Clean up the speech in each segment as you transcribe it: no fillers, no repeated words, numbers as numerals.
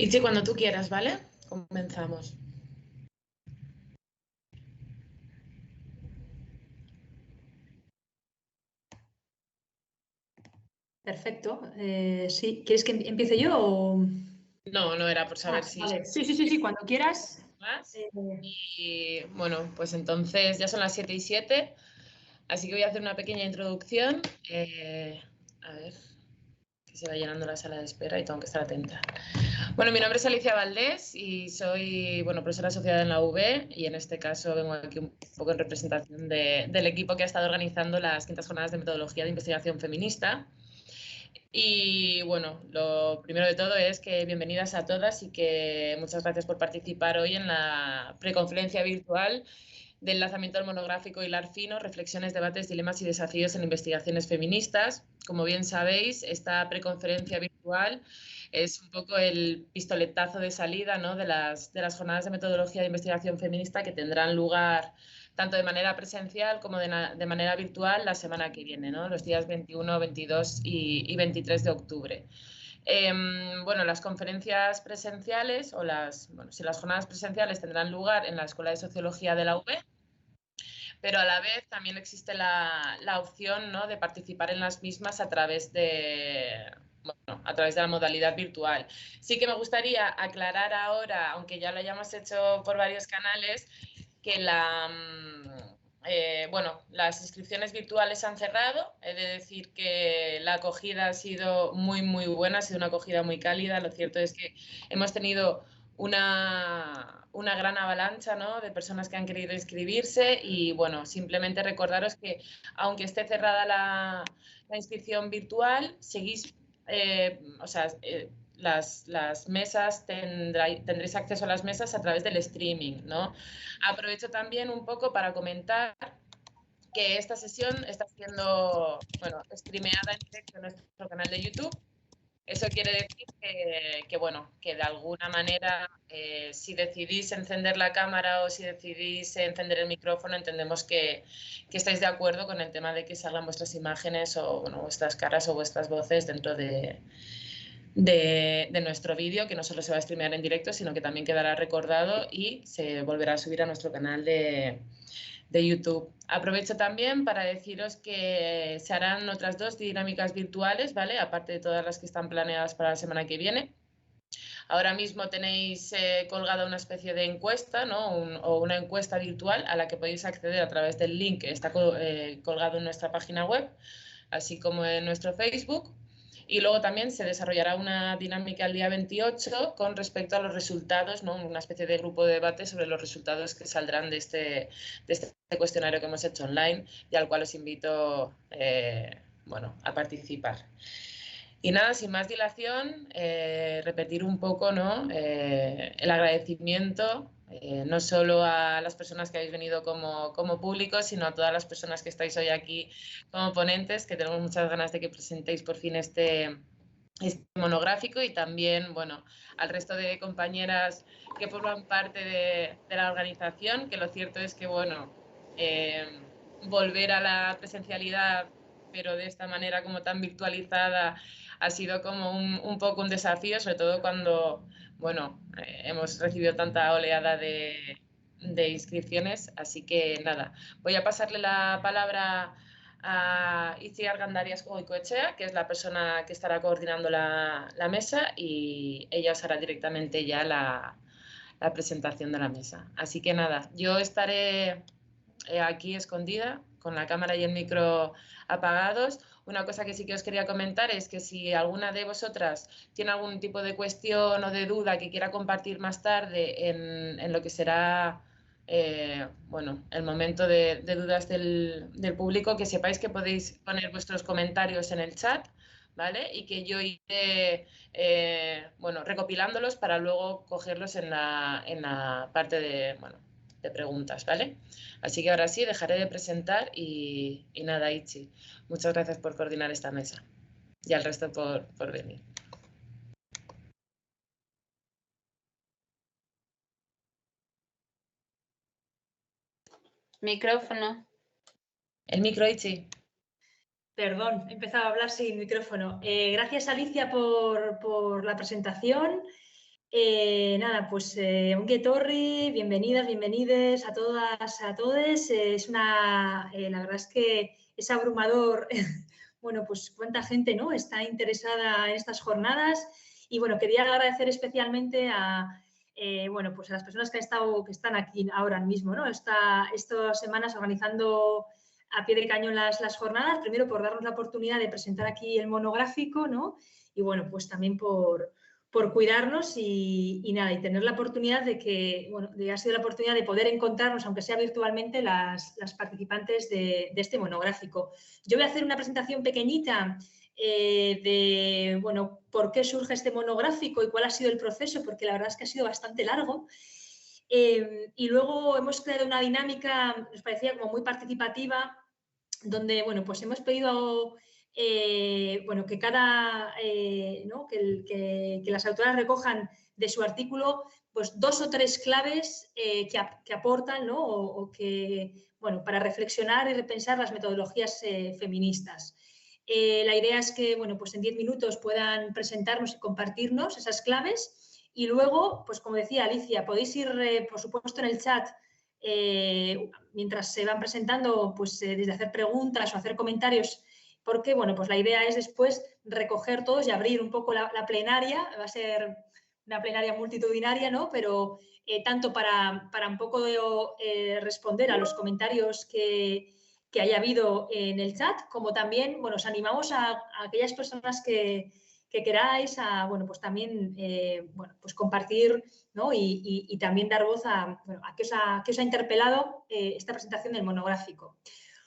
Itzi, cuando tú quieras, ¿vale? Comenzamos. Perfecto. Sí, ¿quieres que empiece yo o...? No, no era por saber si... Vale. Sí, cuando quieras. Más. Y bueno, pues entonces ya son las 7:07, así que voy a hacer una pequeña introducción. A ver, que se va llenando la sala de espera y tengo que estar atenta. Bueno, mi nombre es Alicia Valdés y soy, profesora asociada en la UB y en este caso vengo aquí un poco en representación del equipo que ha estado organizando las 500 jornadas de metodología de investigación feminista. Y bueno, lo primero de todo es que bienvenidas a todas y que muchas gracias por participar hoy en la preconferencia virtual del lanzamiento del monográfico Hilar Fino, reflexiones, debates, dilemas y desafíos en investigaciones feministas. Como bien sabéis, esta preconferencia virtual es un poco el pistoletazo de salida, ¿no?, de las jornadas de metodología de investigación feminista que tendrán lugar tanto de manera presencial como de manera virtual la semana que viene, ¿no?, los días 21, 22 y 23 de octubre. Las conferencias presenciales o las jornadas presenciales tendrán lugar en la Escuela de Sociología de la UB, pero a la vez también existe la opción, ¿no?, de participar en las mismas a través de la modalidad virtual. Sí que me gustaría aclarar ahora, aunque ya lo hayamos hecho por varios canales, que las inscripciones virtuales han cerrado. He de decir que la acogida ha sido muy, muy buena, ha sido una acogida muy cálida. Lo cierto es que hemos tenido una gran avalancha, ¿no?, de personas que han querido inscribirse y, bueno, simplemente recordaros que, aunque esté cerrada la inscripción virtual, seguís, las mesas, tendréis acceso a las mesas a través del streaming, ¿no? Aprovecho también un poco para comentar que esta sesión está siendo, streameada en directo en nuestro canal de YouTube. Eso quiere decir que de alguna manera, si decidís encender la cámara o si decidís encender el micrófono, entendemos que estáis de acuerdo con el tema de que salgan vuestras imágenes o vuestras caras o vuestras voces dentro de nuestro vídeo, que no solo se va a streamear en directo, sino que también quedará recordado y se volverá a subir a nuestro canal de YouTube. Aprovecho también para deciros que se harán otras 2 dinámicas virtuales, ¿vale?, aparte de todas las que están planeadas para la semana que viene. Ahora mismo tenéis colgada una especie de encuesta, ¿no?, o una encuesta virtual a la que podéis acceder a través del link que está colgado en nuestra página web, así como en nuestro Facebook. Y luego también se desarrollará una dinámica el día 28 con respecto a los resultados, ¿no?, una especie de grupo de debate sobre los resultados que saldrán de este cuestionario que hemos hecho online y al cual os invito a participar. Y nada, sin más dilación, repetir un poco, ¿no?, el agradecimiento, no solo a las personas que habéis venido como público, sino a todas las personas que estáis hoy aquí como ponentes, que tenemos muchas ganas de que presentéis por fin este monográfico, y también, al resto de compañeras que forman parte de la organización, que lo cierto es que, volver a la presencialidad, pero de esta manera como tan virtualizada, ha sido como un poco un desafío, sobre todo cuando, hemos recibido tanta oleada de inscripciones. Así que nada, voy a pasarle la palabra a Itziar Gandarias Goicoechea, que es la persona que estará coordinando la mesa, y ella os hará directamente ya la presentación de la mesa. Así que nada, yo estaré aquí escondida, con la cámara y el micro apagados. Una cosa que sí que os quería comentar es que si alguna de vosotras tiene algún tipo de cuestión o de duda que quiera compartir más tarde en lo que será el momento de dudas del público, que sepáis que podéis poner vuestros comentarios en el chat, ¿vale? Y que yo iré recopilándolos para luego cogerlos en la parte de preguntas, ¿vale? Así que ahora sí, dejaré de presentar y nada, Itzi, muchas gracias por coordinar esta mesa y al resto por venir. Micrófono. El micro, Itzi. Perdón, he empezado a hablar sin micrófono. Gracias, Alicia, por la presentación. Nada, pues ongi etorri, bienvenidas, bienvenides a todas, a todos. La verdad es que es abrumador, bueno, pues cuánta gente, ¿no?, está interesada en estas jornadas. Y bueno, quería agradecer especialmente a, bueno, pues a las personas que están aquí ahora mismo, ¿no?, estas semanas organizando a pie de cañón las jornadas. Primero por darnos la oportunidad de presentar aquí el monográfico, ¿no? Y bueno, pues también por cuidarnos y nada, y tener la oportunidad de que, bueno, ha sido la oportunidad de poder encontrarnos, aunque sea virtualmente, las participantes de este monográfico. Yo voy a hacer una presentación pequeñita de, bueno, por qué surge este monográfico y cuál ha sido el proceso, porque la verdad es que ha sido bastante largo. Y luego hemos creado una dinámica, nos parecía como muy participativa, donde, bueno, pues hemos pedido bueno, que ¿no?, que las autoras recojan de su artículo pues 2 o 3 claves que aportan, ¿no?, o que, bueno, para reflexionar y repensar las metodologías feministas. La idea es que, bueno, pues en 10 minutos puedan presentarnos y compartirnos esas claves, y luego, pues como decía Alicia, podéis ir, por supuesto, en el chat, mientras se van presentando, pues desde hacer preguntas o hacer comentarios, porque, bueno, pues la idea es después recoger todos y abrir un poco la plenaria. Va a ser una plenaria multitudinaria, ¿no?, pero tanto para un poco responder a los comentarios que haya habido en el chat, como también, bueno, os animamos a aquellas personas que queráis a, bueno, pues también, bueno, pues compartir, ¿no?, y también dar voz a, bueno, a qué os ha interpelado esta presentación del monográfico.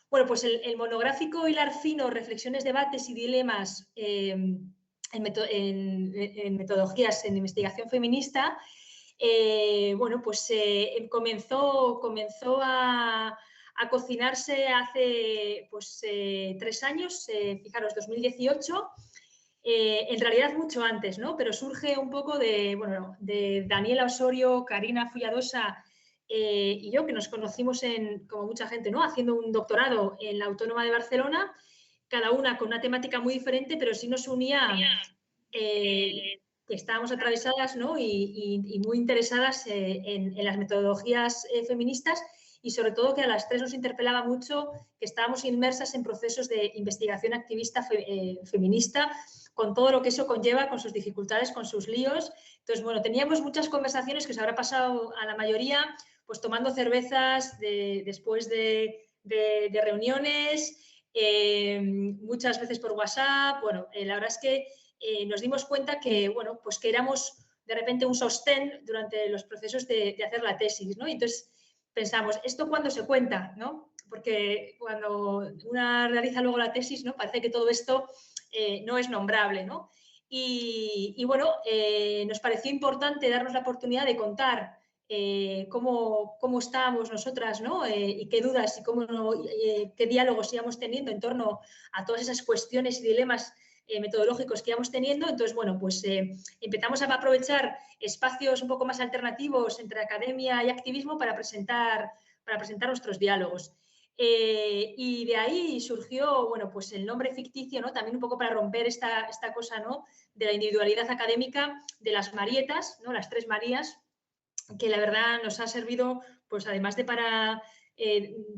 Bueno, pues el monográfico hilar fino reflexiones, debates y dilemas en metodologías en investigación feminista, bueno, pues comenzó a cocinarse hace pues 3 años, fijaros, 2018. En realidad mucho antes, ¿no?, pero surge un poco de, bueno, de Daniela Osorio, Karina Fulladosa y yo, que nos conocimos como mucha gente, ¿no?, haciendo un doctorado en la Autónoma de Barcelona, cada una con una temática muy diferente, pero sí nos unía que estábamos atravesadas, ¿no?, y muy interesadas en las metodologías feministas, y sobre todo que a las 3 nos interpelaba mucho que estábamos inmersas en procesos de investigación activista feminista, con todo lo que eso conlleva, con sus dificultades, con sus líos. Entonces, bueno, teníamos muchas conversaciones que os habrá pasado a la mayoría, pues tomando cervezas después de reuniones, muchas veces por WhatsApp. Bueno, la verdad es que nos dimos cuenta que, bueno, pues que éramos de repente un sostén durante los procesos de hacer la tesis, ¿no? Y entonces pensamos, ¿esto cuándo se cuenta?, ¿no? Porque cuando una realiza luego la tesis, ¿no?, parece que todo esto no es nombrable, ¿no? Y bueno, nos pareció importante darnos la oportunidad de contar cómo estábamos nosotras, ¿no?, y qué dudas y qué diálogos íbamos teniendo en torno a todas esas cuestiones y dilemas metodológicos que íbamos teniendo. Entonces, bueno, pues empezamos a aprovechar espacios un poco más alternativos entre academia y activismo para presentar nuestros diálogos. Y de ahí surgió, bueno, pues el nombre ficticio, ¿no?, también un poco para romper esta cosa, ¿no?, de la individualidad académica de las Marietas, ¿no?, las 3 Marías, que la verdad nos ha servido, pues además de para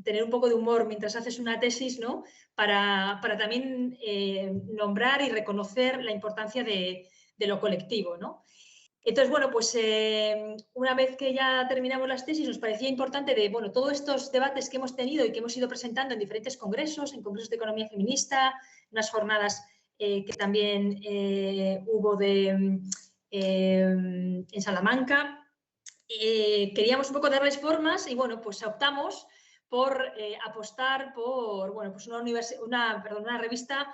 tener un poco de humor mientras haces una tesis, ¿no?, para también nombrar y reconocer la importancia de lo colectivo, ¿no? Entonces, bueno, pues una vez que ya terminamos las tesis, nos parecía importante bueno, todos estos debates que hemos tenido y que hemos ido presentando en diferentes congresos, en congresos de economía feminista, unas jornadas que también hubo en Salamanca. Queríamos un poco darles formas y, bueno, pues optamos por apostar por, bueno, pues una revista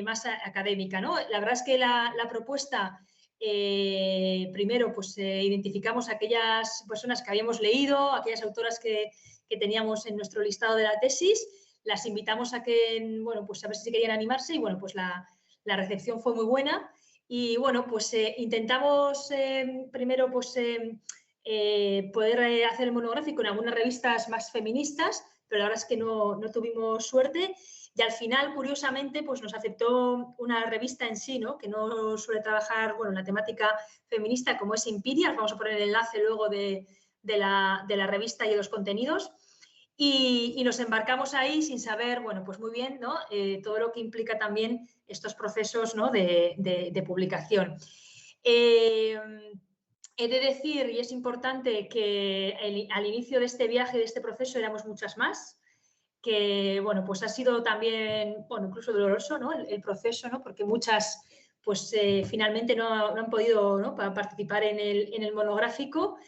más académica, ¿no? La verdad es que la propuesta, primero, pues identificamos a aquellas personas que habíamos leído, aquellas autoras que teníamos en nuestro listado de la tesis, las invitamos a que, bueno, pues a ver si querían animarse, y bueno, pues la recepción fue muy buena. Y bueno, pues intentamos primero pues poder hacer el monográfico en algunas revistas más feministas, pero la verdad es que no tuvimos suerte. Y al final, curiosamente, pues nos aceptó una revista en sí, ¿no? Que no suele trabajar, bueno, la temática feminista como es Imperial. Vamos a poner el enlace luego de la revista y de los contenidos. Y nos embarcamos ahí sin saber, bueno, pues muy bien, ¿no? Todo lo que implica también estos procesos, ¿no? de publicación. He de decir, y es importante, que al inicio de este viaje, de este proceso, éramos muchas más, que, bueno, pues ha sido también, bueno, incluso doloroso, ¿no? El proceso, ¿no? Porque muchas, pues finalmente no han podido, ¿no? participar en el monográfico.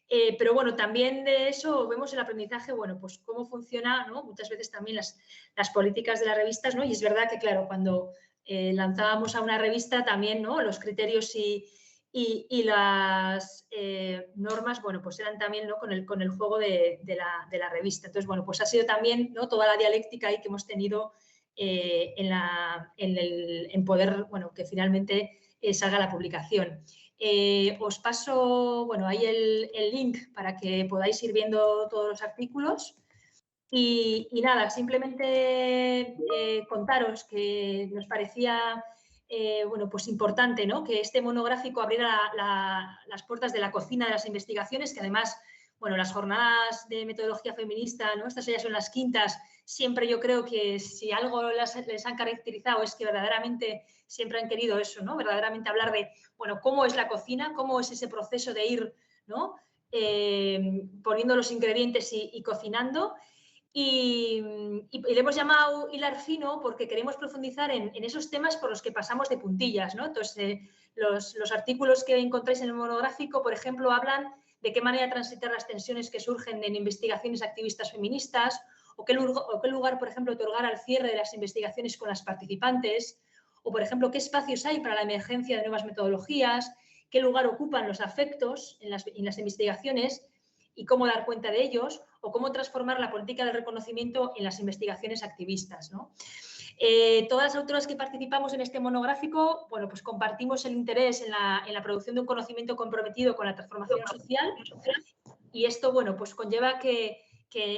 Pero bueno, también de eso vemos el aprendizaje, bueno, pues cómo funciona, ¿no? Muchas veces también las políticas de las revistas, ¿no? Y es verdad que, claro, cuando lanzábamos a una revista también, ¿no? Los criterios y las normas, bueno, pues eran también, ¿no? con el juego de la revista. Entonces, bueno, pues ha sido también, ¿no? Toda la dialéctica ahí que hemos tenido en poder, bueno, que finalmente salga la publicación. Os paso, bueno, ahí el link para que podáis ir viendo todos los artículos. Y nada, simplemente contaros que nos parecía bueno, pues importante, ¿no? Que este monográfico abriera las puertas de la cocina de las investigaciones, que además, bueno, las jornadas de metodología feminista, ¿no? Estas ya son las quintas. Siempre yo creo que si algo les han caracterizado es que verdaderamente siempre han querido eso, ¿no? Verdaderamente hablar de, bueno, cómo es la cocina, cómo es ese proceso de ir, ¿no? Poniendo los ingredientes y cocinando. Y le hemos llamado hilar fino porque queremos profundizar en esos temas por los que pasamos de puntillas, ¿no? Entonces, los artículos que encontráis en el monográfico, por ejemplo, hablan de qué manera transitar las tensiones que surgen en investigaciones activistas feministas o qué lugar, por ejemplo, otorgar al cierre de las investigaciones con las participantes o, por ejemplo, qué espacios hay para la emergencia de nuevas metodologías, qué lugar ocupan los afectos en las investigaciones y cómo dar cuenta de ellos, o cómo transformar la política del reconocimiento en las investigaciones activistas, ¿no? Todas las autoras que participamos en este monográfico, bueno, pues compartimos el interés en la producción de un conocimiento comprometido con la transformación social, y esto, bueno, pues conlleva que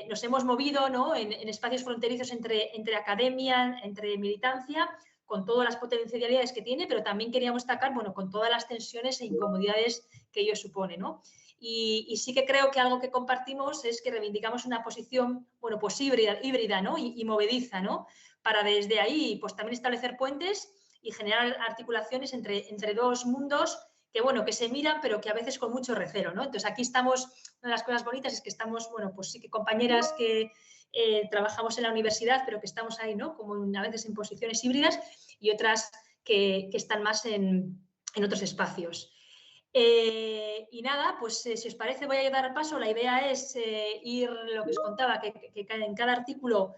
nos hemos movido, ¿no? en espacios fronterizos entre academia, entre militancia, con todas las potencialidades que tiene, pero también queríamos destacar, bueno, con todas las tensiones e incomodidades que ello supone, ¿no? Y sí que creo que algo que compartimos es que reivindicamos una posición, bueno, pues híbrida, ¿no? Y movediza, ¿no? Para desde ahí, pues también establecer puentes y generar articulaciones entre dos mundos que, bueno, que se miran, pero que a veces con mucho recelo, ¿no? Entonces, aquí estamos, una de las cosas bonitas es que estamos, bueno, pues sí que compañeras que trabajamos en la universidad, pero que estamos ahí, ¿no? Como a veces en posiciones híbridas y otras que están más en otros espacios. Y nada, pues si os parece voy a dar paso. La idea es ir, lo que os contaba, que en cada artículo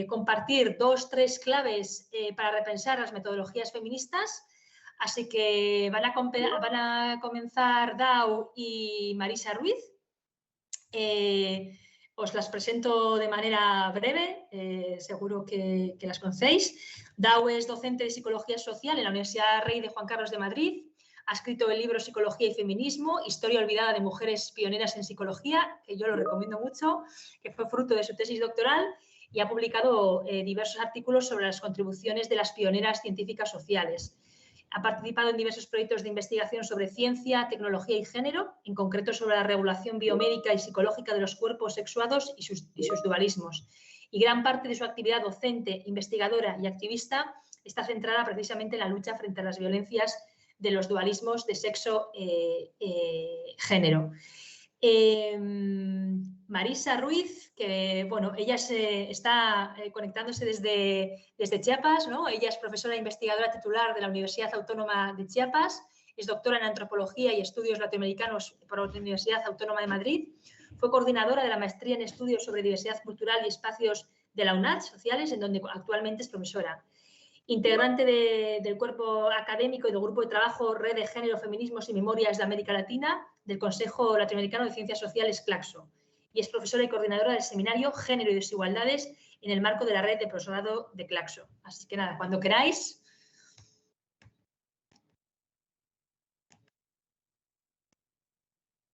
compartir 2 o 3 claves para repensar las metodologías feministas. Así que van a comenzar Dau y Marisa Ruiz. Os las presento de manera breve, seguro que las conocéis. Dau es docente de Psicología Social en la Universidad Rey de Juan Carlos de Madrid. Ha escrito el libro Psicología y Feminismo, Historia olvidada de mujeres pioneras en psicología, que yo lo recomiendo mucho, que fue fruto de su tesis doctoral, y ha publicado diversos artículos sobre las contribuciones de las pioneras científicas sociales. Ha participado en diversos proyectos de investigación sobre ciencia, tecnología y género, en concreto sobre la regulación biomédica y psicológica de los cuerpos sexuados y sus dualismos. Y gran parte de su actividad docente, investigadora y activista está centrada precisamente en la lucha frente a las violencias de los dualismos de sexo-género. Marisa Ruiz, que bueno, ella está conectándose desde Chiapas, ¿no? Ella es profesora e investigadora titular de la Universidad Autónoma de Chiapas, es doctora en Antropología y Estudios Latinoamericanos por la Universidad Autónoma de Madrid, fue coordinadora de la Maestría en Estudios sobre Diversidad Cultural y Espacios de la UNAD Sociales, en donde actualmente es profesora. Integrante del cuerpo académico y del grupo de trabajo Red de Género, Feminismos y Memorias de América Latina del Consejo Latinoamericano de Ciencias Sociales, CLACSO. Y es profesora y coordinadora del seminario Género y Desigualdades en el marco de la red de profesorado de CLACSO. Así que nada, cuando queráis.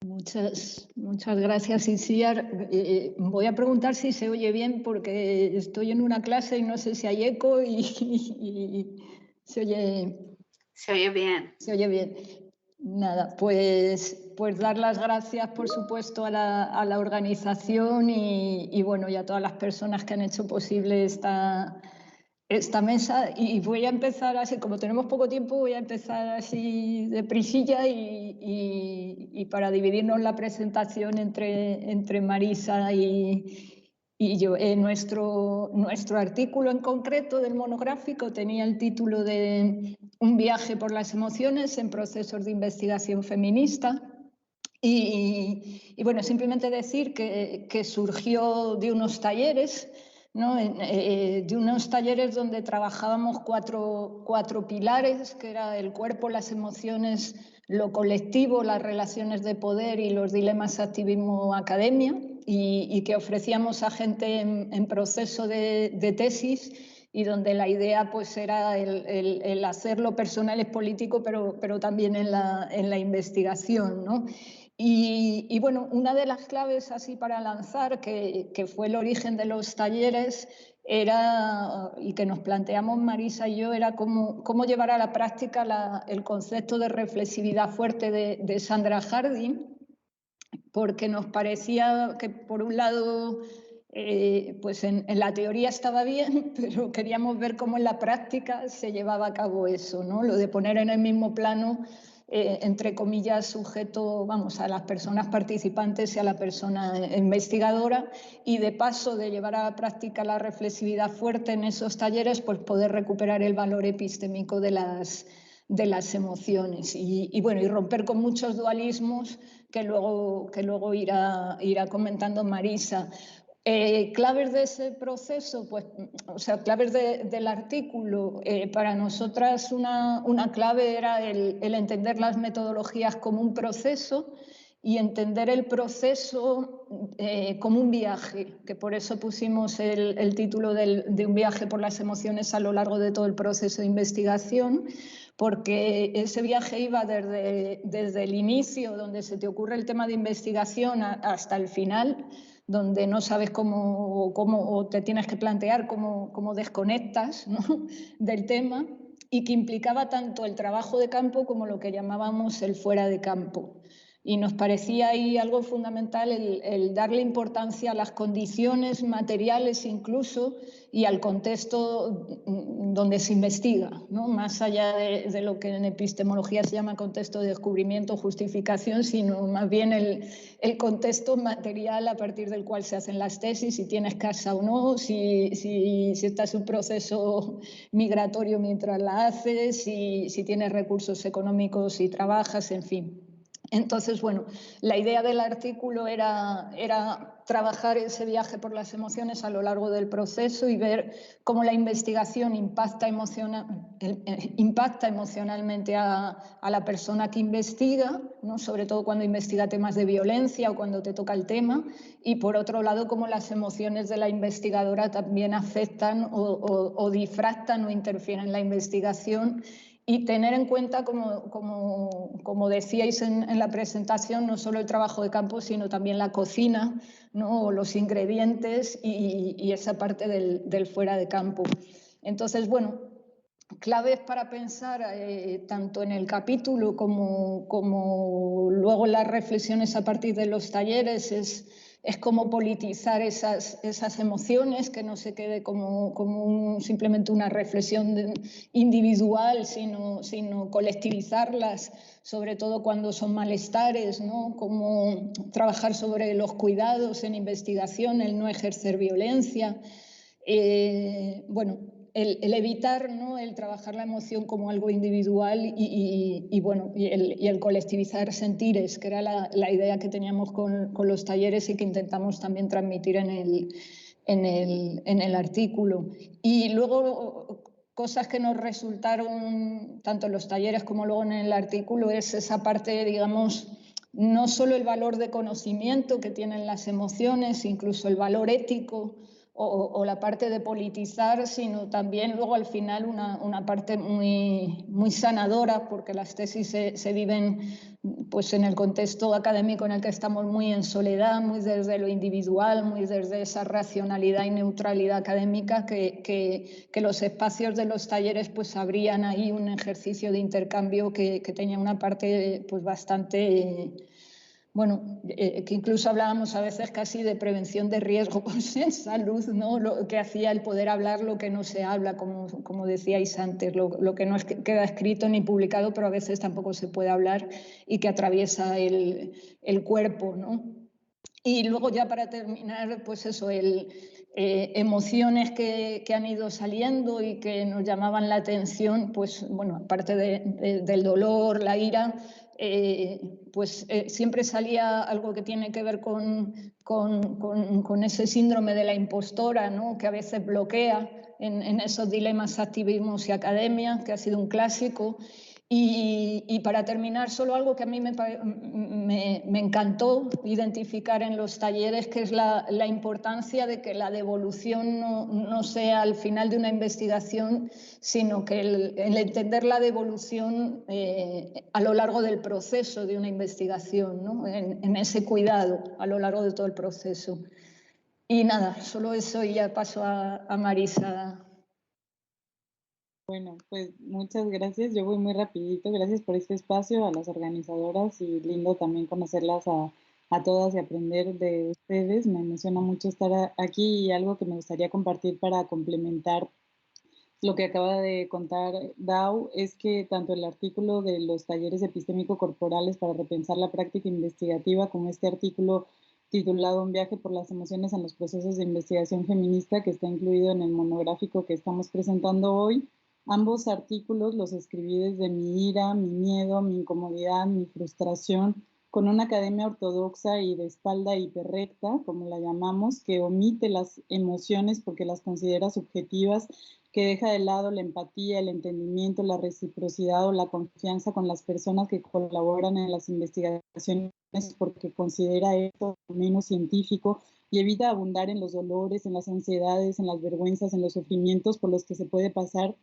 Muchas gracias, Itziar. Voy a preguntar si se oye bien porque estoy en una clase y no sé si hay eco y se oye. Se oye bien. Se oye bien. Nada, pues dar las gracias, por supuesto, a la organización y bueno, y a todas las personas que han hecho posible esta mesa. Y voy a empezar así, como tenemos poco tiempo, voy a empezar así de prisilla y para dividirnos la presentación entre Marisa y yo. Nuestro artículo en concreto del monográfico tenía el título de Un viaje por las emociones en procesos de investigación feminista. Y bueno, simplemente decir que surgió de unos talleres, ¿no? De unos talleres donde trabajábamos cuatro pilares, que era el cuerpo, las emociones, lo colectivo, las relaciones de poder y los dilemas activismo-academia, y que ofrecíamos a gente en proceso de tesis, y donde la idea pues era el hacerlo personal, es político, pero también en la investigación, ¿no? Y bueno, una de las claves así para lanzar, que fue el origen de los talleres, era, y que nos planteamos Marisa y yo, era cómo llevar a la práctica el concepto de reflexividad fuerte de Sandra Harding, porque nos parecía que por un lado pues en la teoría estaba bien, pero queríamos ver cómo en la práctica se llevaba a cabo eso, ¿no? Lo de poner en el mismo plano, entre comillas, sujeto, vamos, a las personas participantes y a la persona investigadora, y de paso de llevar a la práctica la reflexividad fuerte en esos talleres, pues poder recuperar el valor epistémico de las emociones y bueno, y romper con muchos dualismos que luego irá comentando Marisa. Claves de ese proceso, pues, o sea, claves del artículo, para nosotras una clave era el entender las metodologías como un proceso y entender el proceso como un viaje, que por eso pusimos el título de Un viaje por las emociones a lo largo de todo el proceso de investigación, porque ese viaje iba desde el inicio, donde se te ocurre el tema de investigación, hasta el final, donde no sabes cómo o te tienes que plantear cómo desconectas, ¿no?, del tema, y que implicaba tanto el trabajo de campo como lo que llamábamos el fuera de campo. Y nos parecía ahí algo fundamental el darle importancia a las condiciones materiales incluso y al contexto donde se investiga, ¿no? Más allá de lo que en epistemología se llama contexto de descubrimiento o justificación, sino más bien el contexto material a partir del cual se hacen las tesis, si tienes casa o no, si estás en un proceso migratorio mientras la haces, si tienes recursos económicos y trabajas, en fin. Entonces, bueno, la idea del artículo era trabajar ese viaje por las emociones a lo largo del proceso y ver cómo la investigación impacta emocionalmente a la persona que investiga, ¿no?, sobre todo cuando investiga temas de violencia o cuando te toca el tema, y por otro lado cómo las emociones de la investigadora también afectan o difractan o interfieren en la investigación. Y tener en cuenta, como decíais en la presentación, no solo el trabajo de campo, sino también la cocina, ¿no?, los ingredientes y esa parte del fuera de campo. Entonces, bueno, claves para pensar tanto en el capítulo como luego en las reflexiones a partir de los talleres es cómo politizar esas emociones, que no se quede como simplemente una reflexión individual, sino colectivizarlas, sobre todo cuando son malestares, ¿no? Cómo trabajar sobre los cuidados en investigación, el no ejercer violencia. Bueno, el evitar, ¿no?, el trabajar la emoción como algo individual y bueno, y el colectivizar sentires, que era la idea que teníamos con los talleres y que intentamos también transmitir en el artículo. Y luego, cosas que nos resultaron, tanto en los talleres como luego en el artículo, es esa parte, digamos, no solo el valor de conocimiento que tienen las emociones, incluso el valor ético o la parte de politizar, sino también luego al final una parte muy, muy sanadora, porque las tesis se viven pues en el contexto académico en el que estamos muy en soledad, muy desde lo individual, muy desde esa racionalidad y neutralidad académica, que los espacios de los talleres pues abrían ahí un ejercicio de intercambio que tenía una parte pues bastante... Bueno, que incluso hablábamos a veces casi de prevención de riesgos en salud, ¿no? Lo que hacía el poder hablar lo que no se habla, como decíais antes, lo que no queda escrito ni publicado, pero a veces tampoco se puede hablar y que atraviesa el cuerpo, ¿no? Y luego ya para terminar, pues eso, emociones que han ido saliendo y que nos llamaban la atención, pues bueno, aparte del dolor, la ira, pues siempre salía algo que tiene que ver con ese síndrome de la impostora, ¿no? Que a veces bloquea en esos dilemas activismos y academia, que ha sido un clásico. Y para terminar, solo algo que a mí me encantó identificar en los talleres, que es la importancia de que la devolución no sea al final de una investigación, sino que el entender la devolución a lo largo del proceso de una investigación, ¿no? En ese cuidado a lo largo de todo el proceso. Y nada, solo eso, y ya paso a Marisa. Bueno, pues muchas gracias. Yo voy muy rapidito. Gracias por este espacio, a las organizadoras, y lindo también conocerlas a todas y aprender de ustedes. Me emociona mucho estar aquí, y algo que me gustaría compartir para complementar lo que acaba de contar Dao es que tanto el artículo de los talleres epistémico-corporales para repensar la práctica investigativa, como este artículo titulado Un viaje por las emociones en los procesos de investigación feminista, que está incluido en el monográfico que estamos presentando hoy, ambos artículos los escribí desde mi ira, mi miedo, mi incomodidad, mi frustración, con una academia ortodoxa y de espalda hiperrecta, como la llamamos, que omite las emociones porque las considera subjetivas, que deja de lado la empatía, el entendimiento, la reciprocidad o la confianza con las personas que colaboran en las investigaciones, porque considera esto menos científico, y evita abundar en los dolores, en las ansiedades, en las vergüenzas, en los sufrimientos por los que se puede pasar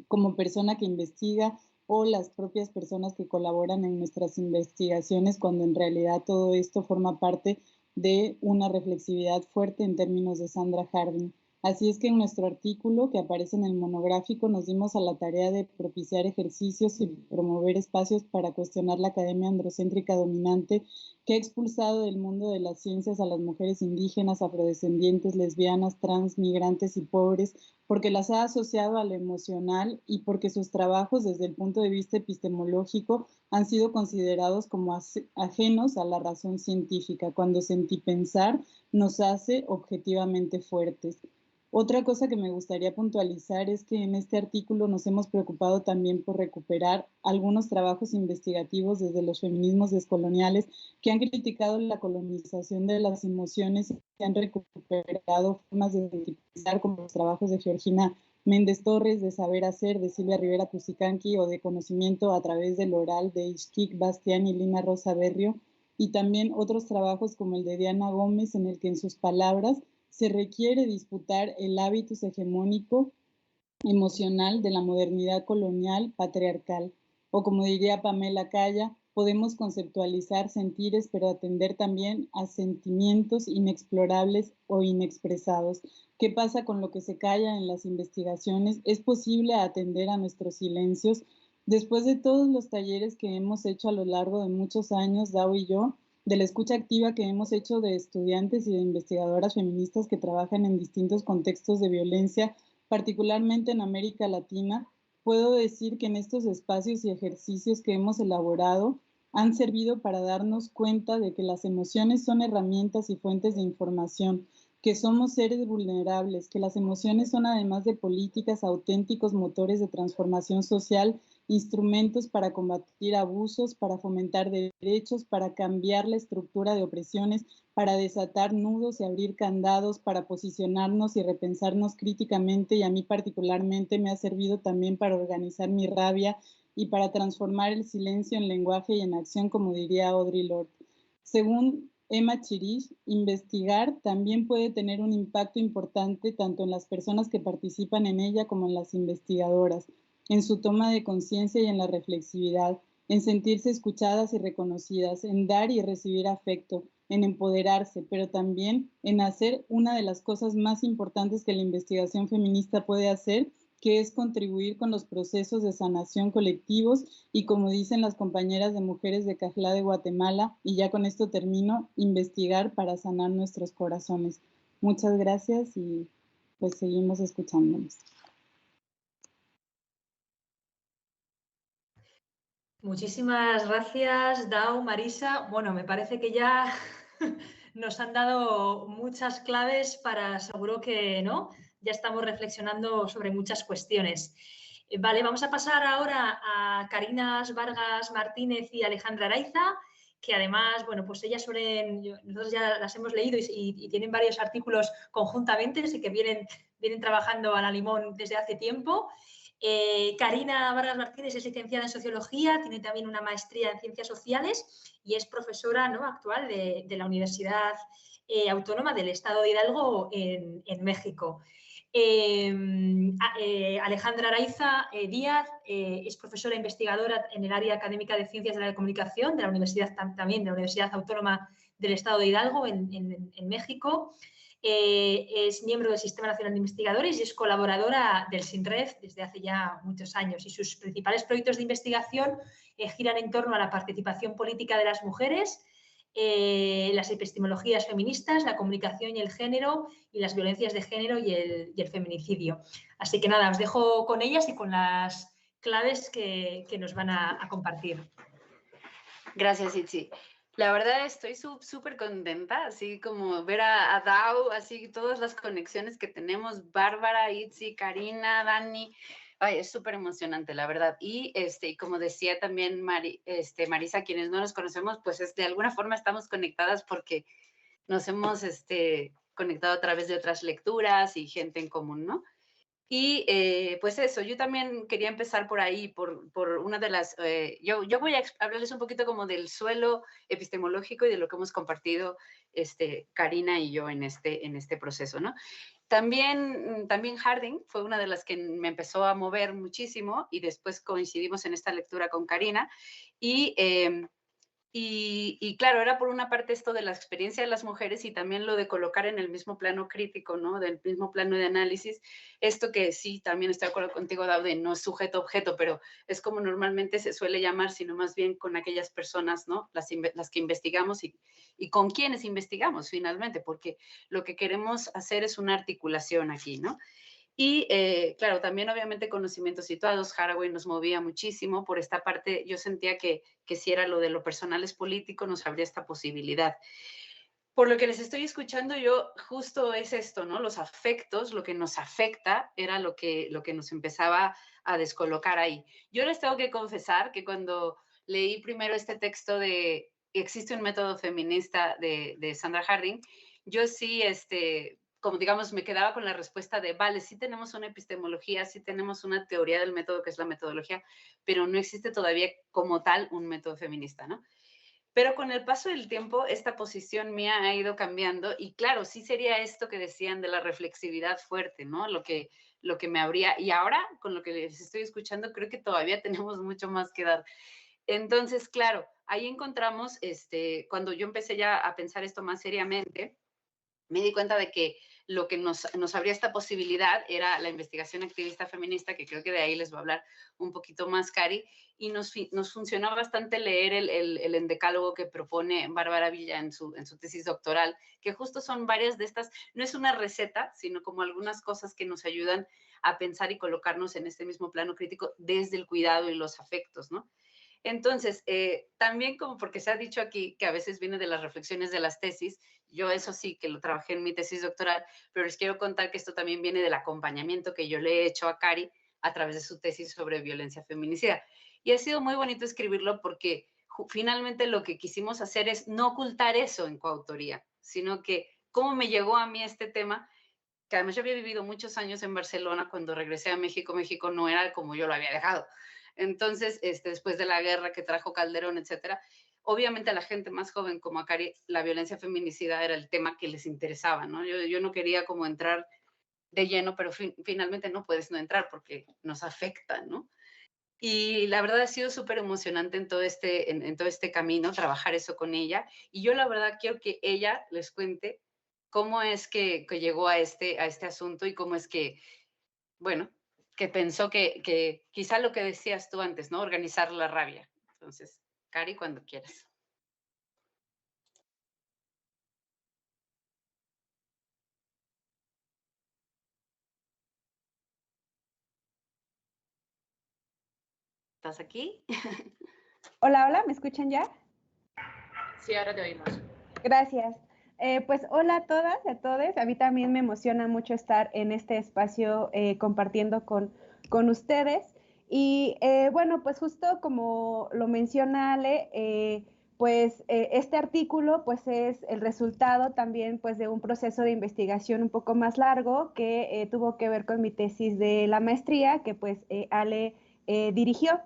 como persona que investiga, o las propias personas que colaboran en nuestras investigaciones, cuando en realidad todo esto forma parte de una reflexividad fuerte en términos de Sandra Harding. Así es que en nuestro artículo, que aparece en el monográfico, nos dimos a la tarea de propiciar ejercicios y promover espacios para cuestionar la academia androcéntrica dominante, que ha expulsado del mundo de las ciencias a las mujeres indígenas, afrodescendientes, lesbianas, trans, migrantes y pobres, porque las ha asociado a lo emocional, y porque sus trabajos desde el punto de vista epistemológico han sido considerados como ajenos a la razón científica, cuando sentipensar nos hace objetivamente fuertes. Otra cosa que me gustaría puntualizar es que en este artículo nos hemos preocupado también por recuperar algunos trabajos investigativos desde los feminismos descoloniales que han criticado la colonización de las emociones y han recuperado formas de identificar, como los trabajos de Georgina Méndez Torres, de Saber Hacer, de Silvia Rivera Cusicanqui, o de Conocimiento a través del oral, de Ishkik Bastián y Lina Rosa Berrio, y también otros trabajos como el de Diana Gómez, en el que en sus palabras se requiere disputar el hábitus hegemónico emocional de la modernidad colonial patriarcal, o como diría Pamela Calla, podemos conceptualizar sentires, pero atender también a sentimientos inexplorables o inexpresados. ¿Qué pasa con lo que se calla en las investigaciones? ¿Es posible atender a nuestros silencios? Después de todos los talleres que hemos hecho a lo largo de muchos años, Dao y yo, de la escucha activa que hemos hecho de estudiantes y de investigadoras feministas que trabajan en distintos contextos de violencia, particularmente en América Latina, puedo decir que en estos espacios y ejercicios que hemos elaborado han servido para darnos cuenta de que las emociones son herramientas y fuentes de información, que somos seres vulnerables, que las emociones son, además de políticas, auténticos motores de transformación social, instrumentos para combatir abusos, para fomentar derechos, para cambiar la estructura de opresiones, para desatar nudos y abrir candados, para posicionarnos y repensarnos críticamente, y a mí particularmente me ha servido también para organizar mi rabia y para transformar el silencio en lenguaje y en acción, como diría Audre Lorde. Según Emma Chirish, investigar también puede tener un impacto importante tanto en las personas que participan en ella como en las investigadoras, en su toma de conciencia y en la reflexividad, en sentirse escuchadas y reconocidas, en dar y recibir afecto, en empoderarse, pero también en hacer una de las cosas más importantes que la investigación feminista puede hacer, que es contribuir con los procesos de sanación colectivos y, como dicen las compañeras de Mujeres de Cajlá de Guatemala, y ya con esto termino, investigar para sanar nuestros corazones. Muchas gracias y pues seguimos escuchándonos. Muchísimas gracias, Dau, Marisa. Bueno, me parece que ya nos han dado muchas claves para, seguro que, ¿no? Ya estamos reflexionando sobre muchas cuestiones. Vale, vamos a pasar ahora a Karina Vargas Martínez y Alejandra Araiza, que además, bueno, pues ellas nosotros ya las hemos leído y tienen varios artículos conjuntamente, así que vienen trabajando a la limón desde hace tiempo. Karina Vargas Martínez es licenciada en Sociología, tiene también una maestría en Ciencias Sociales y es profesora, ¿no?, actual de la Universidad Autónoma del Estado de Hidalgo en México. Alejandra Araiza Díaz es profesora investigadora en el área académica de Ciencias de la Comunicación de la Universidad, también de la Universidad Autónoma del Estado de Hidalgo en México. Es miembro del Sistema Nacional de Investigadores y es colaboradora del SINREF desde hace ya muchos años. Y sus principales proyectos de investigación giran en torno a la participación política de las mujeres, las epistemologías feministas, la comunicación y el género, y las violencias de género y el feminicidio. Así que nada, os dejo con ellas y con las claves que nos van a compartir. Gracias, Itzi. La verdad estoy súper contenta, así como ver a Dau, así todas las conexiones que tenemos, Bárbara, Itzi, Karina, Dani. Ay, es súper emocionante, la verdad. Y como decía también Marisa, quienes no nos conocemos, pues de alguna forma estamos conectadas porque nos hemos conectado a través de otras lecturas y gente en común, ¿no? Y pues eso, yo también quería empezar por ahí, por una de las... yo voy a hablarles un poquito como del suelo epistemológico y de lo que hemos compartido Karina y yo en este proceso, ¿no? También Harding fue una de las que me empezó a mover muchísimo y después coincidimos en esta lectura con Karina y claro, era por una parte esto de la experiencia de las mujeres y también lo de colocar en el mismo plano crítico, ¿no? Del mismo plano de análisis. Esto que sí, también estoy de acuerdo contigo, Daude, no es sujeto-objeto, pero es como normalmente se suele llamar, sino más bien con aquellas personas, ¿no? Las que investigamos y con quienes investigamos finalmente, porque lo que queremos hacer es una articulación aquí, ¿no? Y claro, también obviamente conocimientos situados. Haraway nos movía muchísimo por esta parte. Yo sentía que si era lo de lo personal es político, nos abría esta posibilidad. Por lo que les estoy escuchando yo, justo es esto, ¿no? Los afectos, lo que nos afecta, era lo que nos empezaba a descolocar ahí. Yo les tengo que confesar que cuando leí primero este texto de Existe un método feminista de Sandra Harding, yo sí, como digamos, me quedaba con la respuesta de, vale, sí tenemos una epistemología, sí tenemos una teoría del método que es la metodología, pero no existe todavía como tal un método feminista, ¿no? Pero con el paso del tiempo, esta posición mía ha ido cambiando y claro, sí sería esto que decían de la reflexividad fuerte, ¿no? Lo que me habría, y ahora con lo que les estoy escuchando, creo que todavía tenemos mucho más que dar. Entonces, claro, ahí encontramos, cuando yo empecé ya a pensar esto más seriamente, me di cuenta de que lo que nos abría esta posibilidad era la investigación activista feminista, que creo que de ahí les va a hablar un poquito más Cari, y nos funcionó bastante leer el endecálogo que propone Bárbara Villa en su tesis doctoral, que justo son varias de estas, no es una receta, sino como algunas cosas que nos ayudan a pensar y colocarnos en este mismo plano crítico desde el cuidado y los afectos, ¿no? Entonces, también como porque se ha dicho aquí que a veces viene de las reflexiones de las tesis, yo eso sí que lo trabajé en mi tesis doctoral, pero les quiero contar que esto también viene del acompañamiento que yo le he hecho a Cari a través de su tesis sobre violencia feminicida. Y ha sido muy bonito escribirlo porque finalmente lo que quisimos hacer es no ocultar eso en coautoría, sino que cómo me llegó a mí este tema, que además yo había vivido muchos años en Barcelona. Cuando regresé a México, México no era como yo lo había dejado. Entonces, después de la guerra que trajo Calderón, etcétera, obviamente a la gente más joven como a Cari, la violencia feminicida era el tema que les interesaba, ¿no? Yo no quería como entrar de lleno, pero finalmente no puedes no entrar porque nos afecta, ¿no? Y la verdad ha sido súper emocionante en todo este camino, trabajar eso con ella. Y yo la verdad quiero que ella les cuente cómo es que llegó a este asunto y cómo es que, bueno, que pensó que quizá lo que decías tú antes, ¿no? Organizar la rabia. Entonces, Cari, cuando quieras. ¿Estás aquí? Hola, hola, ¿me escuchan ya? Sí, ahora te oímos. Gracias. Pues hola a todas y a todos. A mí también me emociona mucho estar en este espacio compartiendo con ustedes. Y bueno, pues justo como lo menciona Ale, este artículo pues es el resultado también pues de un proceso de investigación un poco más largo que tuvo que ver con mi tesis de la maestría que pues Ale dirigió.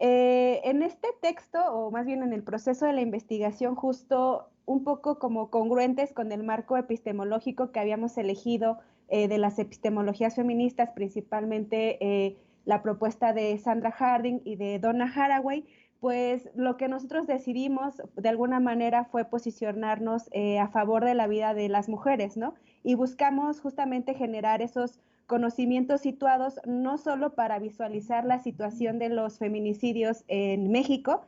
En este texto, o más bien en el proceso de la investigación, justo un poco como congruentes con el marco epistemológico que habíamos elegido de las epistemologías feministas, principalmente la propuesta de Sandra Harding y de Donna Haraway, pues lo que nosotros decidimos de alguna manera fue posicionarnos a favor de la vida de las mujeres, ¿no? Y buscamos justamente generar esos conocimientos situados no solo para visualizar la situación de los feminicidios en México,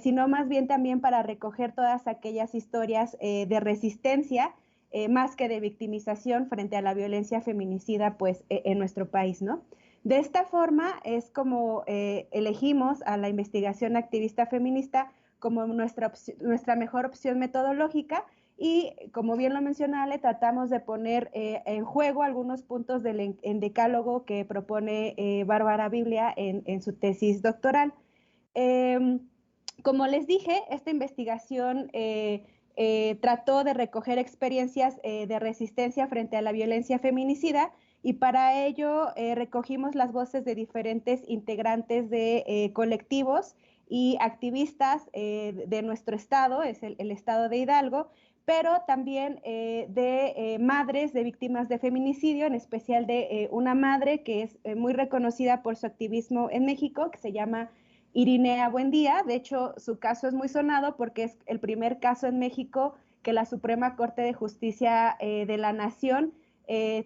sino más bien también para recoger todas aquellas historias de resistencia, más que de victimización frente a la violencia feminicida pues, en nuestro país, ¿no? De esta forma es como elegimos a la investigación activista feminista como nuestra mejor opción metodológica y, como bien lo menciona Ale, tratamos de poner en juego algunos puntos del decálogo que propone Bárbara Biblia en su tesis doctoral. Como les dije, esta investigación trató de recoger experiencias de resistencia frente a la violencia feminicida y para ello recogimos las voces de diferentes integrantes de colectivos y activistas de nuestro estado, es el estado de Hidalgo, pero también de madres de víctimas de feminicidio, en especial de una madre que es muy reconocida por su activismo en México, que se llama Irinea Buendía. De hecho, su caso es muy sonado porque es el primer caso en México que la Suprema Corte de Justicia de la Nación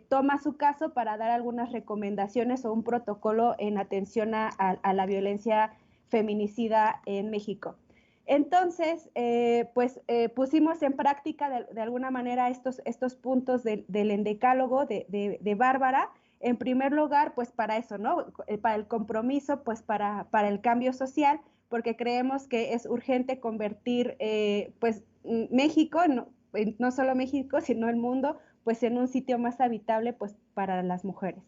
toma su caso para dar algunas recomendaciones o un protocolo en atención a la violencia feminicida en México. Entonces, pusimos en práctica de alguna manera estos puntos del endecálogo de Bárbara. En primer lugar, pues para eso, ¿no? Para el compromiso, pues para el cambio social, porque creemos que es urgente convertir, pues, México, no solo México, sino el mundo, pues en un sitio más habitable, pues para las mujeres.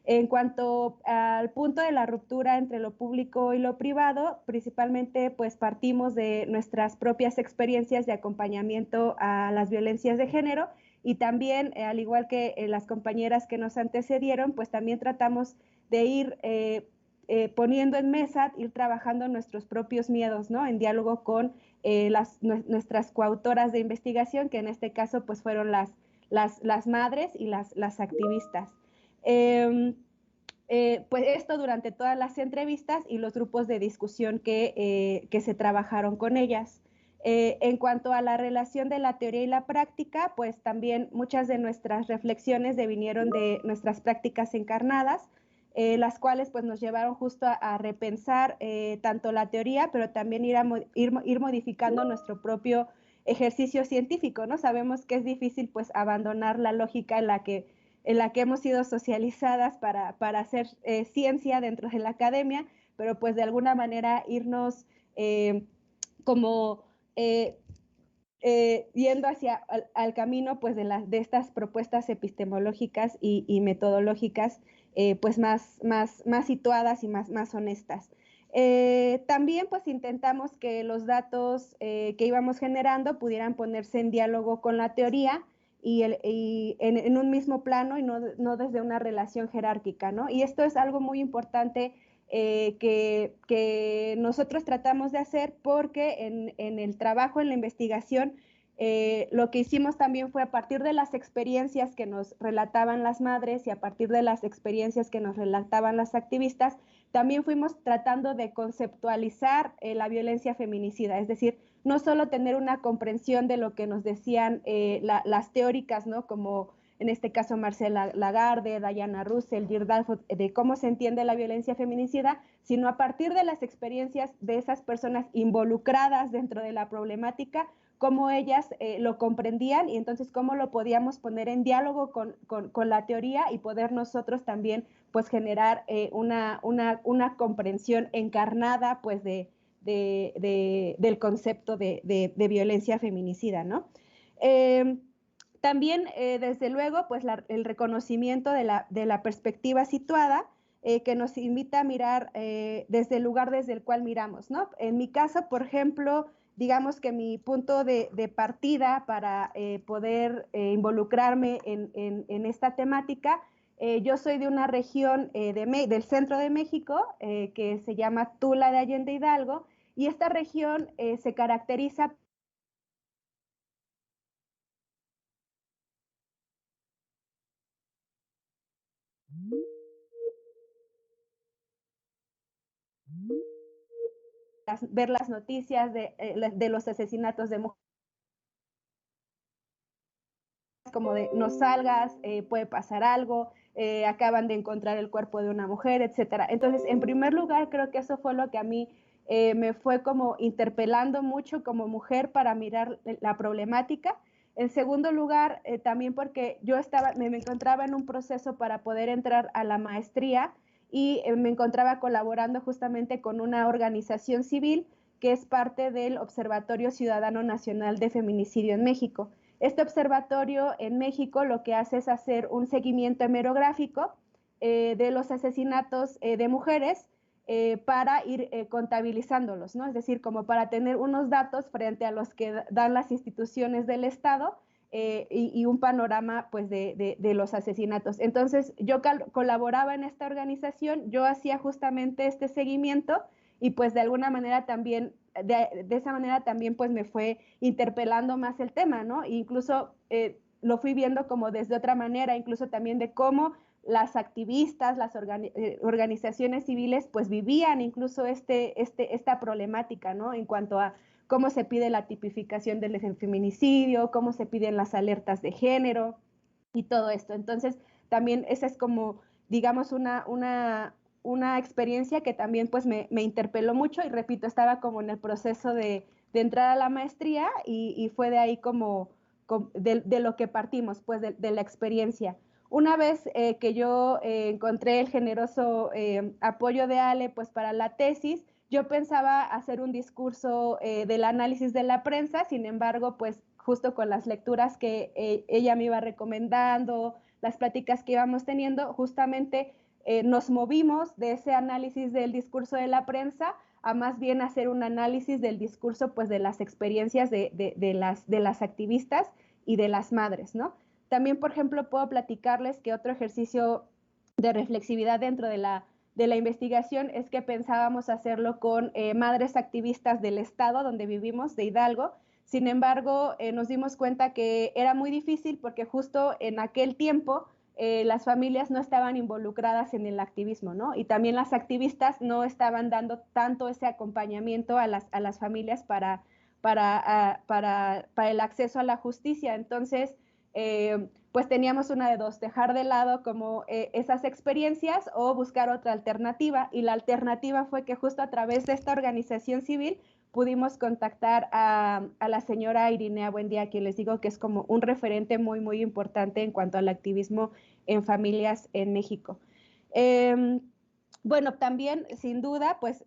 En cuanto al punto de la ruptura entre lo público y lo privado, principalmente pues partimos de nuestras propias experiencias de acompañamiento a las violencias de género y también, al igual que las compañeras que nos antecedieron, pues también tratamos de ir poniendo en mesa, ir trabajando nuestros propios miedos, ¿no? En diálogo con nuestras coautoras de investigación, que en este caso pues fueron las madres y las activistas. Pues esto durante todas las entrevistas y los grupos de discusión que se trabajaron con ellas. En cuanto a la relación de la teoría y la práctica, pues también muchas de nuestras reflexiones devinieron de nuestras prácticas encarnadas, las cuales pues nos llevaron justo a repensar tanto la teoría, pero también ir modificando nuestro propio ejercicio científico, ¿no? Sabemos que es difícil pues abandonar la lógica en la que hemos sido socializadas para hacer ciencia dentro de la academia, pero pues de alguna manera irnos como yendo hacia al camino pues de estas propuestas epistemológicas y metodológicas pues más situadas y más honestas. También pues intentamos que los datos que íbamos generando pudieran ponerse en diálogo con la teoría y en un mismo plano y no desde una relación jerárquica, ¿no? Y esto es algo muy importante que nosotros tratamos de hacer, porque en el trabajo, en la investigación, lo que hicimos también fue, a partir de las experiencias que nos relataban las madres y a partir de las experiencias que nos relataban las activistas, también fuimos tratando de conceptualizar la violencia feminicida, es decir, no solo tener una comprensión de lo que nos decían las teóricas, ¿no? Como en este caso Marcela Lagarde, Diana Russell, Girdalfo, de cómo se entiende la violencia feminicida, sino a partir de las experiencias de esas personas involucradas dentro de la problemática, cómo ellas lo comprendían y entonces cómo lo podíamos poner en diálogo con la teoría y poder nosotros también pues generar una comprensión encarnada pues del concepto de violencia feminicida, ¿no? También, desde luego, pues el reconocimiento de la perspectiva situada, que nos invita a mirar desde el lugar desde el cual miramos, ¿no? En mi caso, por ejemplo, digamos que mi punto de partida para poder involucrarme en esta temática, yo soy de una región del centro de México que se llama Tula de Allende Hidalgo, y esta región se caracteriza ver las noticias de los asesinatos de mujeres, como de no salgas, puede pasar algo, acaban de encontrar el cuerpo de una mujer, etcétera. Entonces, en primer lugar, creo que eso fue lo que a mí me fue como interpelando mucho como mujer para mirar la problemática. En segundo lugar, también porque yo me encontraba en un proceso para poder entrar a la maestría y me encontraba colaborando justamente con una organización civil que es parte del Observatorio Ciudadano Nacional de Feminicidio en México. Este observatorio en México lo que hace es hacer un seguimiento hemerográfico de los asesinatos de mujeres para ir contabilizándolos, ¿no? Es decir, como para tener unos datos frente a los que dan las instituciones del Estado y un panorama pues, de los asesinatos. Entonces, yo colaboraba en esta organización, yo hacía justamente este seguimiento y pues de alguna manera también de esa manera también pues me fue interpelando más el tema, ¿no? E incluso lo fui viendo como desde otra manera, incluso también de cómo las activistas, las organizaciones civiles pues vivían incluso esta problemática, ¿no? En cuanto a cómo se pide la tipificación del feminicidio, cómo se piden las alertas de género y todo esto. Entonces también esa es como, digamos, una experiencia que también pues me interpeló mucho y repito, estaba como en el proceso de entrar a la maestría y fue de ahí como de lo que partimos, pues de la experiencia. Una vez que yo encontré el generoso apoyo de Ale pues para la tesis, yo pensaba hacer un discurso del análisis de la prensa, sin embargo, pues justo con las lecturas que ella me iba recomendando, las pláticas que íbamos teniendo, justamente nos movimos de ese análisis del discurso de la prensa a más bien hacer un análisis del discurso pues de las experiencias de las activistas y de las madres, ¿no? También, por ejemplo, puedo platicarles que otro ejercicio de reflexividad dentro de la investigación es que pensábamos hacerlo con madres activistas del estado donde vivimos, de Hidalgo. Sin embargo, nos dimos cuenta que era muy difícil porque justo en aquel tiempo las familias no estaban involucradas en el activismo, ¿no? Y también las activistas no estaban dando tanto ese acompañamiento a las familias para el acceso a la justicia. Entonces, pues teníamos una de dos, dejar de lado como esas experiencias o buscar otra alternativa. Y la alternativa fue que justo a través de esta organización civil pudimos contactar a la señora Irinea Buendía, a quien les digo que es como un referente muy, muy importante en cuanto al activismo en familias en México. Bueno, también, sin duda, pues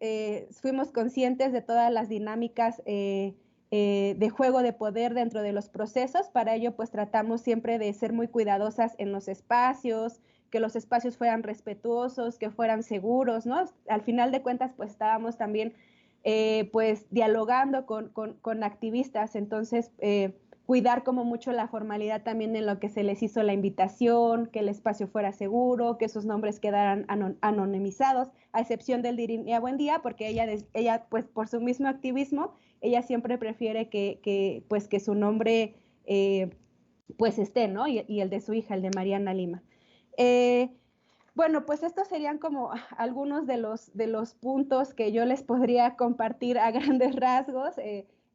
fuimos conscientes de todas las dinámicas de juego de poder dentro de los procesos. Para ello, pues tratamos siempre de ser muy cuidadosas en los espacios, que los espacios fueran respetuosos, que fueran seguros, ¿no? Al final de cuentas, pues estábamos también pues dialogando con activistas, entonces cuidar como mucho la formalidad también en lo que se les hizo la invitación, que el espacio fuera seguro, que sus nombres quedaran anonimizados, a excepción del Diría Buen Día, porque ella pues por su mismo activismo, ella siempre prefiere que su nombre pues esté, ¿no? Y el de su hija, el de Mariana Lima. Bueno, pues estos serían como algunos de los puntos que yo les podría compartir a grandes rasgos,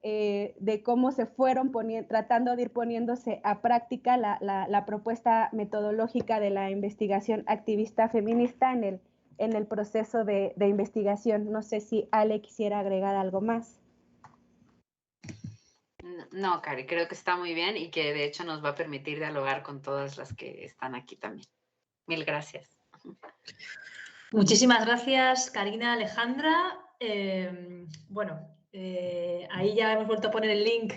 de cómo se fueron tratando de ir poniéndose a práctica la propuesta metodológica de la investigación activista feminista en el proceso de investigación. No sé si Ale quisiera agregar algo más. No, Cari, creo que está muy bien y que de hecho nos va a permitir dialogar con todas las que están aquí también. Mil gracias. Muchísimas gracias, Karina, Alejandra. Ahí ya hemos vuelto a poner el link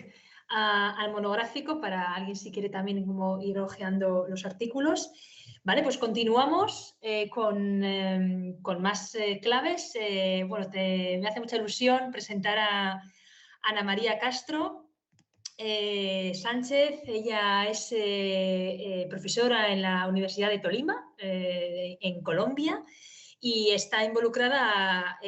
al monográfico para alguien si quiere también como ir hojeando los artículos. Vale, pues continuamos con más claves. Me hace mucha ilusión presentar a Ana María Castro Sánchez. Ella es profesora en la Universidad de Tolima, en Colombia, y está involucrada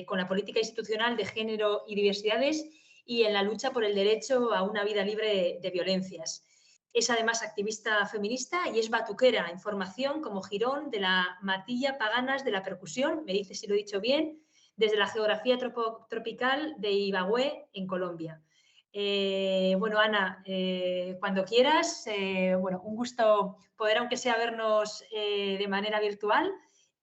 con la política institucional de género y diversidades y en la lucha por el derecho a una vida libre de violencias. Es además activista feminista y es batuquera en formación como jirón de la Matilla Paganas de la Percusión, me dice si lo he dicho bien, desde la geografía tropical de Ibagué, en Colombia. Ana, cuando quieras, un gusto poder, aunque sea, vernos de manera virtual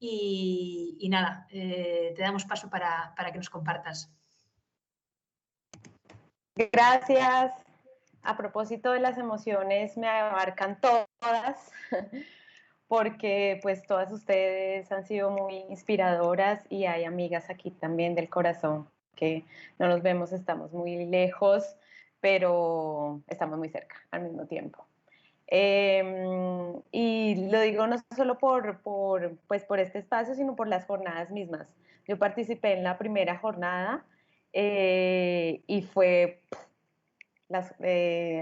y nada, te damos paso para que nos compartas. Gracias. A propósito de las emociones, me abarcan todas, porque pues todas ustedes han sido muy inspiradoras y hay amigas aquí también del corazón que no nos vemos, estamos muy lejos, pero estamos muy cerca al mismo tiempo. Y lo digo no solo por este espacio, sino por las jornadas mismas. Yo participé en la primera jornada y fue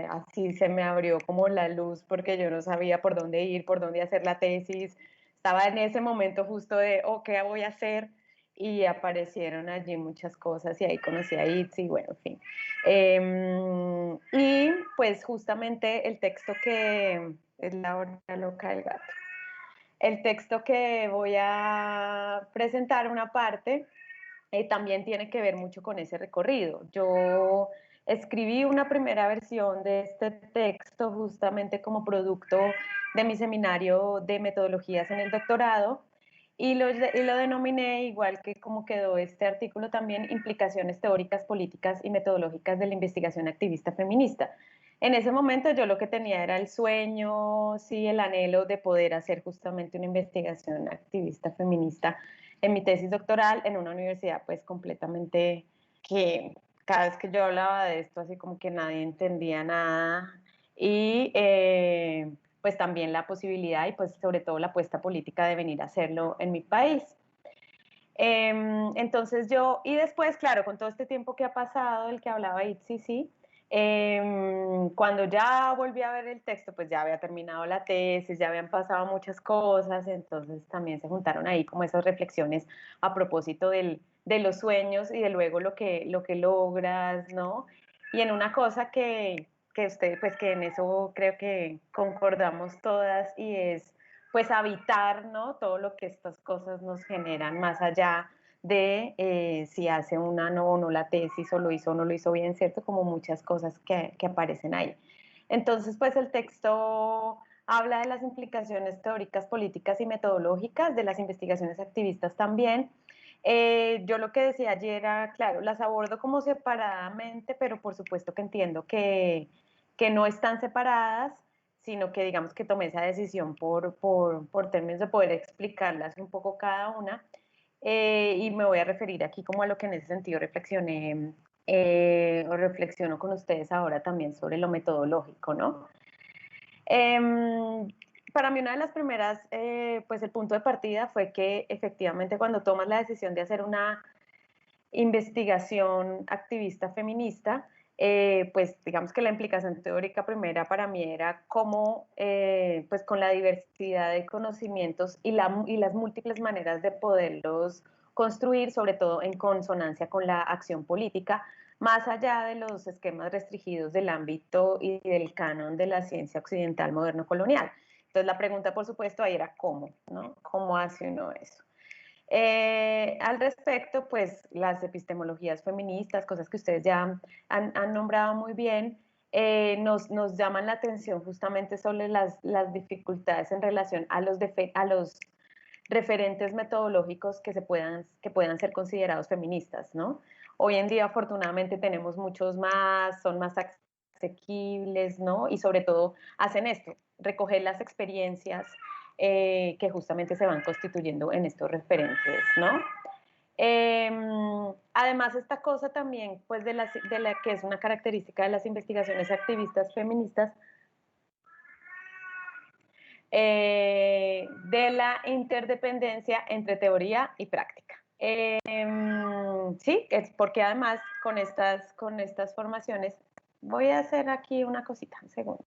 así se me abrió como la luz porque yo no sabía por dónde ir, por dónde hacer la tesis. Estaba en ese momento justo de, ¿qué voy a hacer? Y aparecieron allí muchas cosas y ahí conocí a Itzi, bueno, en fin. Y pues justamente el texto que es la hora loca del gato. El texto que voy a presentar, una parte, también tiene que ver mucho con ese recorrido. Yo escribí una primera versión de este texto justamente como producto de mi seminario de metodologías en el doctorado y lo denominé, igual que como quedó este artículo también, implicaciones teóricas, políticas y metodológicas de la investigación activista feminista. En ese momento yo lo que tenía era el sueño, sí, el anhelo de poder hacer justamente una investigación activista feminista en mi tesis doctoral en una universidad pues completamente que cada vez que yo hablaba de esto así como que nadie entendía nada y pues también la posibilidad y pues sobre todo la apuesta política de venir a hacerlo en mi país. Entonces y después, claro, con todo este tiempo que ha pasado, el que hablaba Itzi, sí, cuando ya volví a ver el texto, pues ya había terminado la tesis, ya habían pasado muchas cosas, entonces también se juntaron ahí como esas reflexiones a propósito de los sueños y de luego lo que logras, ¿no? Y en una cosa que pues que en eso creo que concordamos todas y es pues habitar, ¿no? Todo lo que estas cosas nos generan más allá de si hace una o no la tesis o lo hizo o no lo hizo bien, ¿cierto? Como muchas cosas que aparecen ahí. Entonces, pues el texto habla de las implicaciones teóricas, políticas y metodológicas de las investigaciones activistas también. Yo lo que decía ayer era, claro, las abordo como separadamente, pero por supuesto que entiendo que no están separadas, sino que digamos que tomé esa decisión por términos de poder explicarlas un poco cada una. Y me voy a referir aquí como a lo que en ese sentido reflexioné o reflexiono con ustedes ahora también sobre lo metodológico, ¿no? Para mí una de las primeras, pues el punto de partida fue que efectivamente cuando tomas la decisión de hacer una investigación activista feminista, pues digamos que la implicación teórica primera para mí era cómo, pues con la diversidad de conocimientos y las múltiples maneras de poderlos construir, sobre todo en consonancia con la acción política, más allá de los esquemas restringidos del ámbito y del canon de la ciencia occidental moderno colonial. Entonces la pregunta, por supuesto, ahí era cómo, ¿no? ¿Cómo hace uno eso? Al respecto, pues las epistemologías feministas, cosas que ustedes ya han nombrado muy bien, nos llaman la atención justamente sobre las dificultades en relación a los referentes metodológicos que puedan ser considerados feministas, ¿no? Hoy en día, afortunadamente, tenemos muchos más, son más asequibles, ¿no? Y sobre todo hacen esto, recoger las experiencias que justamente se van constituyendo en estos referentes, ¿no? Además, esta cosa también, pues, de la que es una característica de las investigaciones activistas feministas, de la interdependencia entre teoría y práctica. Sí, es porque además con estas formaciones, voy a hacer aquí una cosita, un segundo.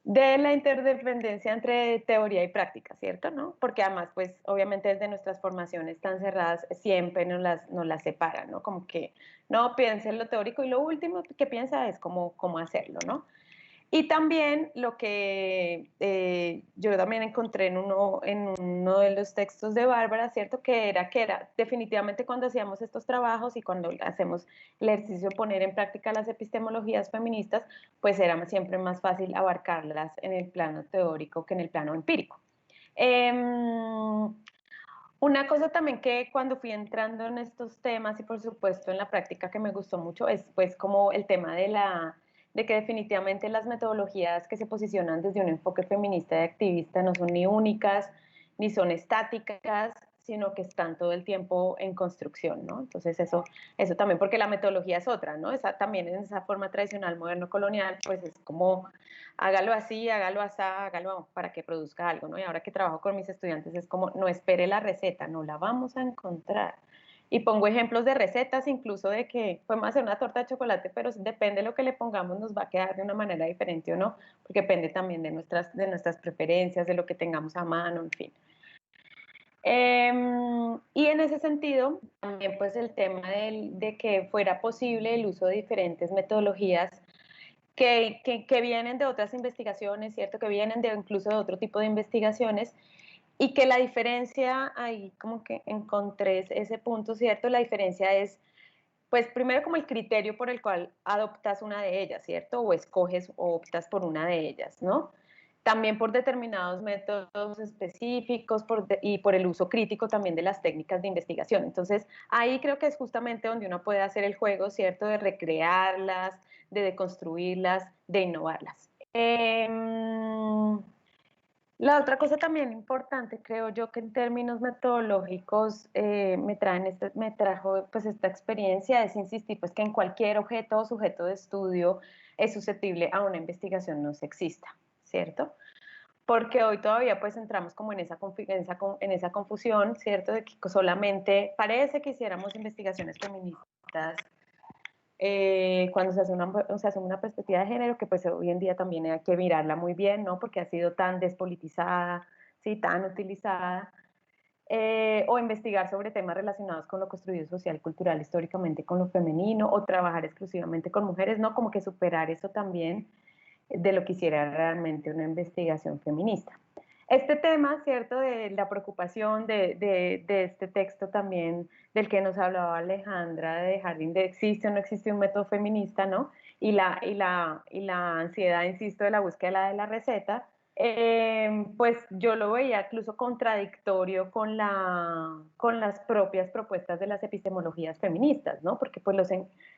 De la interdependencia entre teoría y práctica, ¿cierto? ¿No? Porque además, pues, obviamente desde nuestras formaciones tan cerradas siempre nos las separan, ¿no? Como que, no, piensa en lo teórico y lo último que piensa es cómo hacerlo, ¿no? Y también lo que yo también encontré en uno de los textos de Bárbara, ¿cierto? Que era definitivamente cuando hacíamos estos trabajos y cuando hacemos el ejercicio de poner en práctica las epistemologías feministas, pues era siempre más fácil abarcarlas en el plano teórico que en el plano empírico. Una cosa también que cuando fui entrando en estos temas y por supuesto en la práctica que me gustó mucho es pues como el tema de que definitivamente las metodologías que se posicionan desde un enfoque feminista y activista no son ni únicas, ni son estáticas, sino que están todo el tiempo en construcción, ¿no? Entonces eso también, porque la metodología es otra, ¿no? También en esa forma tradicional moderno-colonial, pues es como hágalo así, hágalo así, hágalo para que produzca algo, ¿no? Y ahora que trabajo con mis estudiantes es como, no espere la receta, no la vamos a encontrar. Y pongo ejemplos de recetas, incluso de que podemos hacer una torta de chocolate, pero depende de lo que le pongamos, nos va a quedar de una manera diferente o no, porque depende también de nuestras preferencias, de lo que tengamos a mano, en fin. Y en ese sentido, también pues el tema de que fuera posible el uso de diferentes metodologías que vienen de otras investigaciones, ¿cierto? Que vienen incluso de otro tipo de investigaciones, y que la diferencia, ahí como que encontré ese punto, ¿cierto? La diferencia es, pues primero como el criterio por el cual adoptas una de ellas, ¿cierto? O escoges o optas por una de ellas, ¿no? También por determinados métodos específicos y por el uso crítico también de las técnicas de investigación. Entonces, ahí creo que es justamente donde uno puede hacer el juego, ¿cierto? De recrearlas, de deconstruirlas, de innovarlas. La otra cosa también importante, creo yo, que en términos metodológicos me trajo pues esta experiencia, es insistir pues que en cualquier objeto o sujeto de estudio es susceptible a una investigación no sexista, ¿cierto? Porque hoy todavía pues entramos como en esa confusión, ¿cierto? De que solamente parece que hiciéramos investigaciones feministas cuando se hace una perspectiva de género, que pues hoy en día también hay que mirarla muy bien, ¿no? Porque ha sido tan despolitizada, ¿sí? Tan utilizada, o investigar sobre temas relacionados con lo construido social, cultural, históricamente con lo femenino, o trabajar exclusivamente con mujeres, ¿no? Como que superar eso también de lo que hiciera realmente una investigación feminista. Este tema, ¿cierto?, de la preocupación de este texto también, del que nos hablaba Alejandra de Jardín, de existe o no existe un método feminista, ¿no? Y la ansiedad, insisto, de la búsqueda de la receta, pues yo lo veía incluso contradictorio con las propias propuestas de las epistemologías feministas, ¿no? Porque pues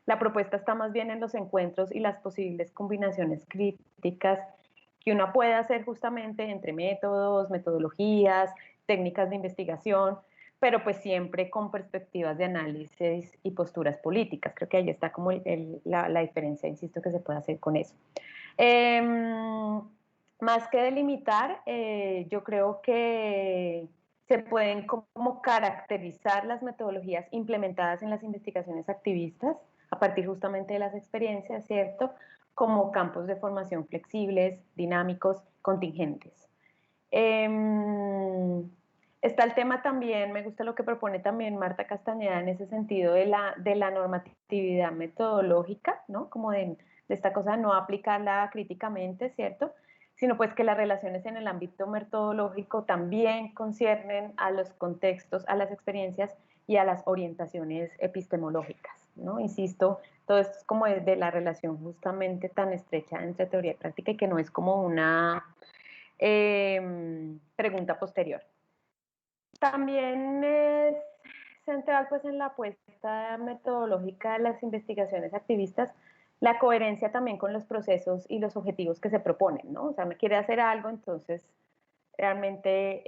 la propuesta está más bien en los encuentros y las posibles combinaciones críticas que uno puede hacer justamente entre métodos, metodologías, técnicas de investigación, pero pues siempre con perspectivas de análisis y posturas políticas. Creo que ahí está como la diferencia, insisto, que se puede hacer con eso. Más que delimitar, yo creo que se pueden como caracterizar las metodologías implementadas en las investigaciones activistas a partir justamente de las experiencias, ¿cierto? Como campos de formación flexibles, dinámicos, contingentes. Está el tema también, me gusta lo que propone también Marta Castañeda en ese sentido de la normatividad metodológica, ¿no? Como de esta cosa de no aplicarla críticamente, ¿cierto? Sino pues que las relaciones en el ámbito metodológico también conciernen a los contextos, a las experiencias y a las orientaciones epistemológicas, ¿no? Insisto, todo esto es como de la relación justamente tan estrecha entre teoría y práctica y que no es como una pregunta posterior. También es central pues en la apuesta metodológica de las investigaciones activistas la coherencia también con los procesos y los objetivos que se proponen, ¿no? O sea, me quiere hacer algo, entonces realmente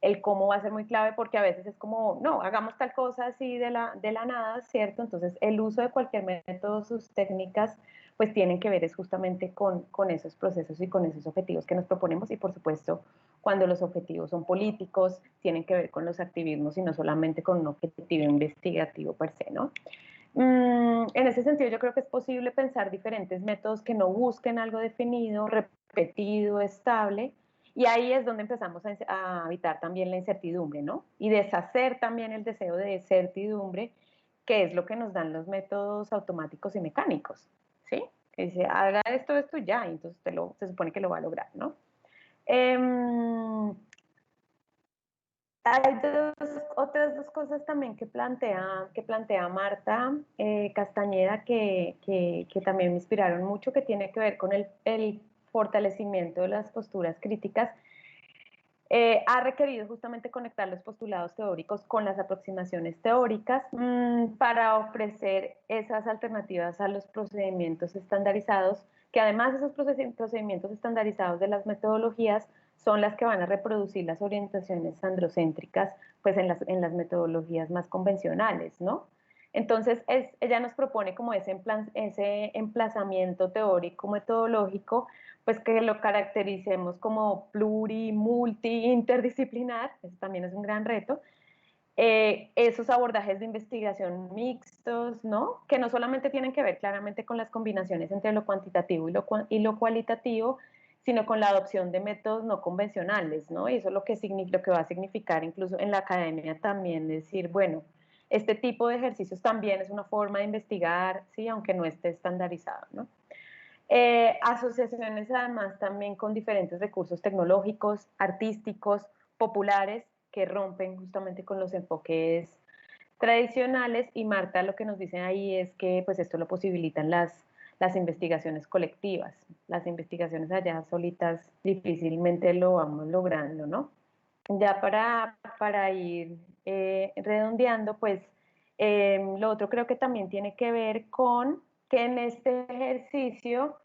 el cómo va a ser muy clave porque a veces es como, no, hagamos tal cosa así de la nada, ¿cierto? Entonces el uso de cualquier método, sus técnicas, pues tienen que ver es justamente con esos procesos y con esos objetivos que nos proponemos y por supuesto cuando los objetivos son políticos, tienen que ver con los activismos y no solamente con un objetivo investigativo per se, ¿no? En ese sentido yo creo que es posible pensar diferentes métodos que no busquen algo definido, repetido, estable, y ahí es donde empezamos a evitar también la incertidumbre, ¿no? Y deshacer también el deseo de certidumbre, que es lo que nos dan los métodos automáticos y mecánicos, ¿sí? Que dice, haga esto, esto ya, y entonces se supone que lo va a lograr, ¿no? Hay otras dos cosas también que plantea Marta Castañeda que también me inspiraron mucho, que tiene que ver con el fortalecimiento de las posturas críticas. Ha requerido justamente conectar los postulados teóricos con las aproximaciones teóricas para ofrecer esas alternativas a los procedimientos estandarizados, que además esos procedimientos estandarizados de las metodologías son las que van a reproducir las orientaciones androcéntricas pues en las metodologías más convencionales, ¿no? Entonces, ella nos propone como ese emplazamiento teórico metodológico, pues que lo caractericemos como pluri, multi, interdisciplinar, eso también es un gran reto. Esos abordajes de investigación mixtos, ¿no? Que no solamente tienen que ver claramente con las combinaciones entre lo cuantitativo y lo cualitativo, sino con la adopción de métodos no convencionales, ¿no? Y eso es lo que va a significar incluso en la academia también, decir, bueno, este tipo de ejercicios también es una forma de investigar, ¿sí? Aunque no esté estandarizado, ¿no? Asociaciones además también con diferentes recursos tecnológicos, artísticos, populares, que rompen justamente con los enfoques tradicionales, y Marta lo que nos dice ahí es que pues esto lo posibilitan las investigaciones colectivas. Las investigaciones allá solitas difícilmente lo vamos logrando, ¿no? Ya para ir redondeando, pues lo otro creo que también tiene que ver con que en este ejercicio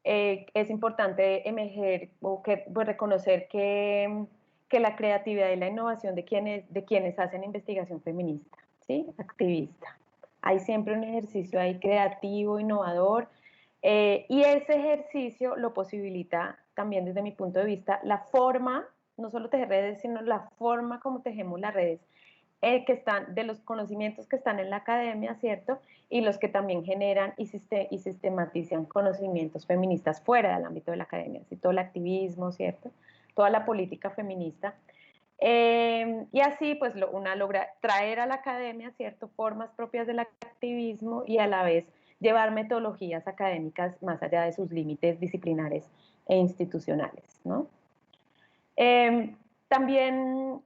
es importante emerger o pues, reconocer que la creatividad y la innovación de quienes hacen investigación feminista, ¿sí? Activista. Hay siempre un ejercicio ahí creativo, innovador, y ese ejercicio lo posibilita también desde mi punto de vista la forma, no solo tejer redes, sino la forma como tejemos las redes que están, de los conocimientos que están en la academia, ¿cierto? Y los que también generan y sistematizan conocimientos feministas fuera del ámbito de la academia, ¿sí? Todo el activismo, ¿cierto? Toda la política feminista. Y así, pues, una logra traer a la academia, ¿cierto? Formas propias del activismo y a la vez llevar metodologías académicas más allá de sus límites disciplinares e institucionales, ¿no? También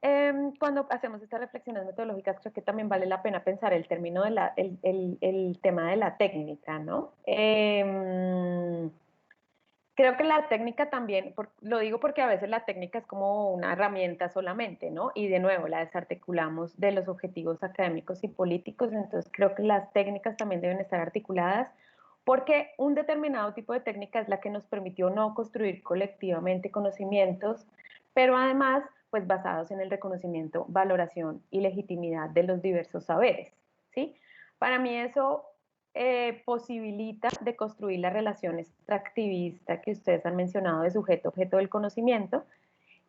cuando hacemos estas reflexiones metodológicas creo que también vale la pena pensar el término de el tema de la técnica, ¿no? Creo que la técnica también, lo digo porque a veces la técnica es como una herramienta solamente, ¿no? Y de nuevo la desarticulamos de los objetivos académicos y políticos, entonces creo que las técnicas también deben estar articuladas porque un determinado tipo de técnica es la que nos permitió no construir colectivamente conocimientos, pero además, pues basados en el reconocimiento, valoración y legitimidad de los diversos saberes, ¿sí? Para mí eso posibilita de construir la relación extractivista que ustedes han mencionado de sujeto-objeto del conocimiento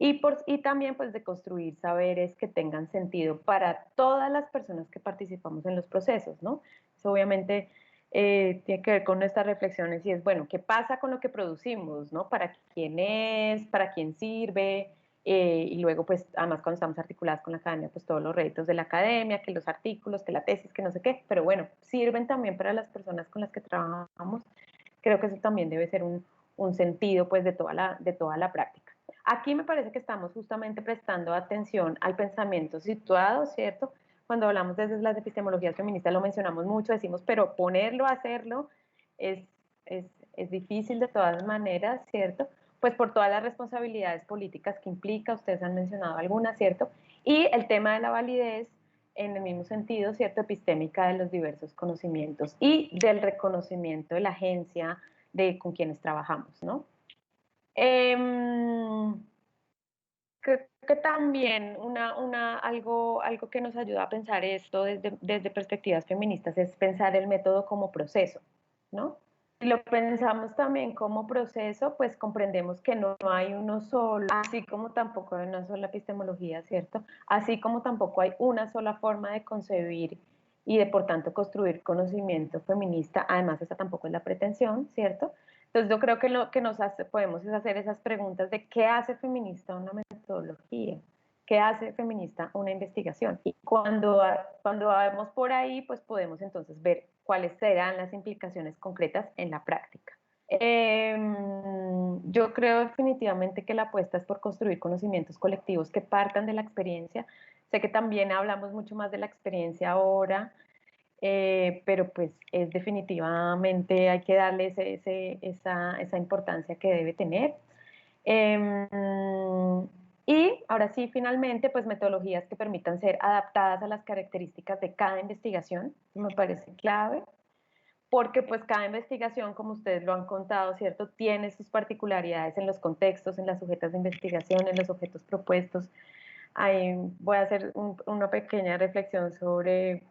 Y también pues de construir saberes que tengan sentido para todas las personas que participamos en los procesos, ¿no? Eso obviamente tiene que ver con nuestras reflexiones y es, bueno, ¿qué pasa con lo que producimos, ¿no? ¿Para quién es? ¿Para quién sirve? Y luego pues además cuando estamos articuladas con la academia, pues todos los réditos de la academia, que los artículos, que la tesis, que no sé qué, pero bueno, sirven también para las personas con las que trabajamos. Creo que eso también debe ser un sentido pues de toda la práctica. Aquí me parece que estamos justamente prestando atención al pensamiento situado, ¿cierto? Cuando hablamos desde las epistemologías feministas lo mencionamos mucho, decimos, pero ponerlo a hacerlo es, es difícil de todas maneras, ¿cierto? Pues por todas las responsabilidades políticas que implica, ustedes han mencionado algunas, ¿cierto? Y el tema de la validez en el mismo sentido, ¿cierto? Epistémica de los diversos conocimientos y del reconocimiento de la agencia con quienes trabajamos, ¿no? Creo que también algo que nos ayuda a pensar esto desde perspectivas feministas es pensar el método como proceso, ¿no? Si lo pensamos también como proceso, pues comprendemos que no hay uno solo, así como tampoco hay una sola epistemología, ¿cierto? Así como tampoco hay una sola forma de concebir y de, por tanto, construir conocimiento feminista. Además, esa tampoco es la pretensión, ¿cierto? Entonces yo creo que lo que podemos es hacer esas preguntas de qué hace feminista una metodología, qué hace feminista una investigación. Y cuando vamos por ahí, pues podemos entonces ver cuáles serán las implicaciones concretas en la práctica. Yo creo definitivamente que la apuesta es por construir conocimientos colectivos que partan de la experiencia. Sé que también hablamos mucho más de la experiencia ahora, pero pues es definitivamente hay que darle esa importancia que debe tener. Y ahora sí, finalmente, pues metodologías que permitan ser adaptadas a las características de cada investigación, me parece clave, porque pues cada investigación, como ustedes lo han contado, ¿cierto?, tiene sus particularidades en los contextos, en las sujetas de investigación, en los objetos propuestos. Ahí voy a hacer una pequeña reflexión sobre...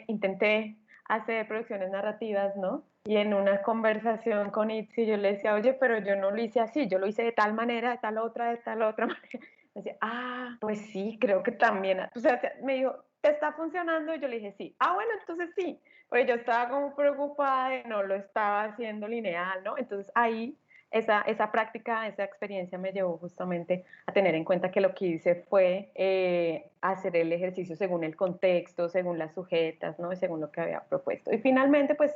intenté hacer producciones narrativas, ¿no? Y en una conversación con Itzi yo le decía, oye, pero yo no lo hice así, yo lo hice de tal manera, de tal otra manera. Me decía, pues sí, creo que también. O sea, me dijo, ¿te está funcionando? Y yo le dije, sí. Bueno, entonces sí. Porque yo estaba como preocupada de no lo estaba haciendo lineal, ¿no? Entonces ahí esa práctica, esa experiencia me llevó justamente a tener en cuenta que lo que hice fue hacer el ejercicio según el contexto, según las sujetas, ¿no? Y según lo que había propuesto. Y finalmente, pues,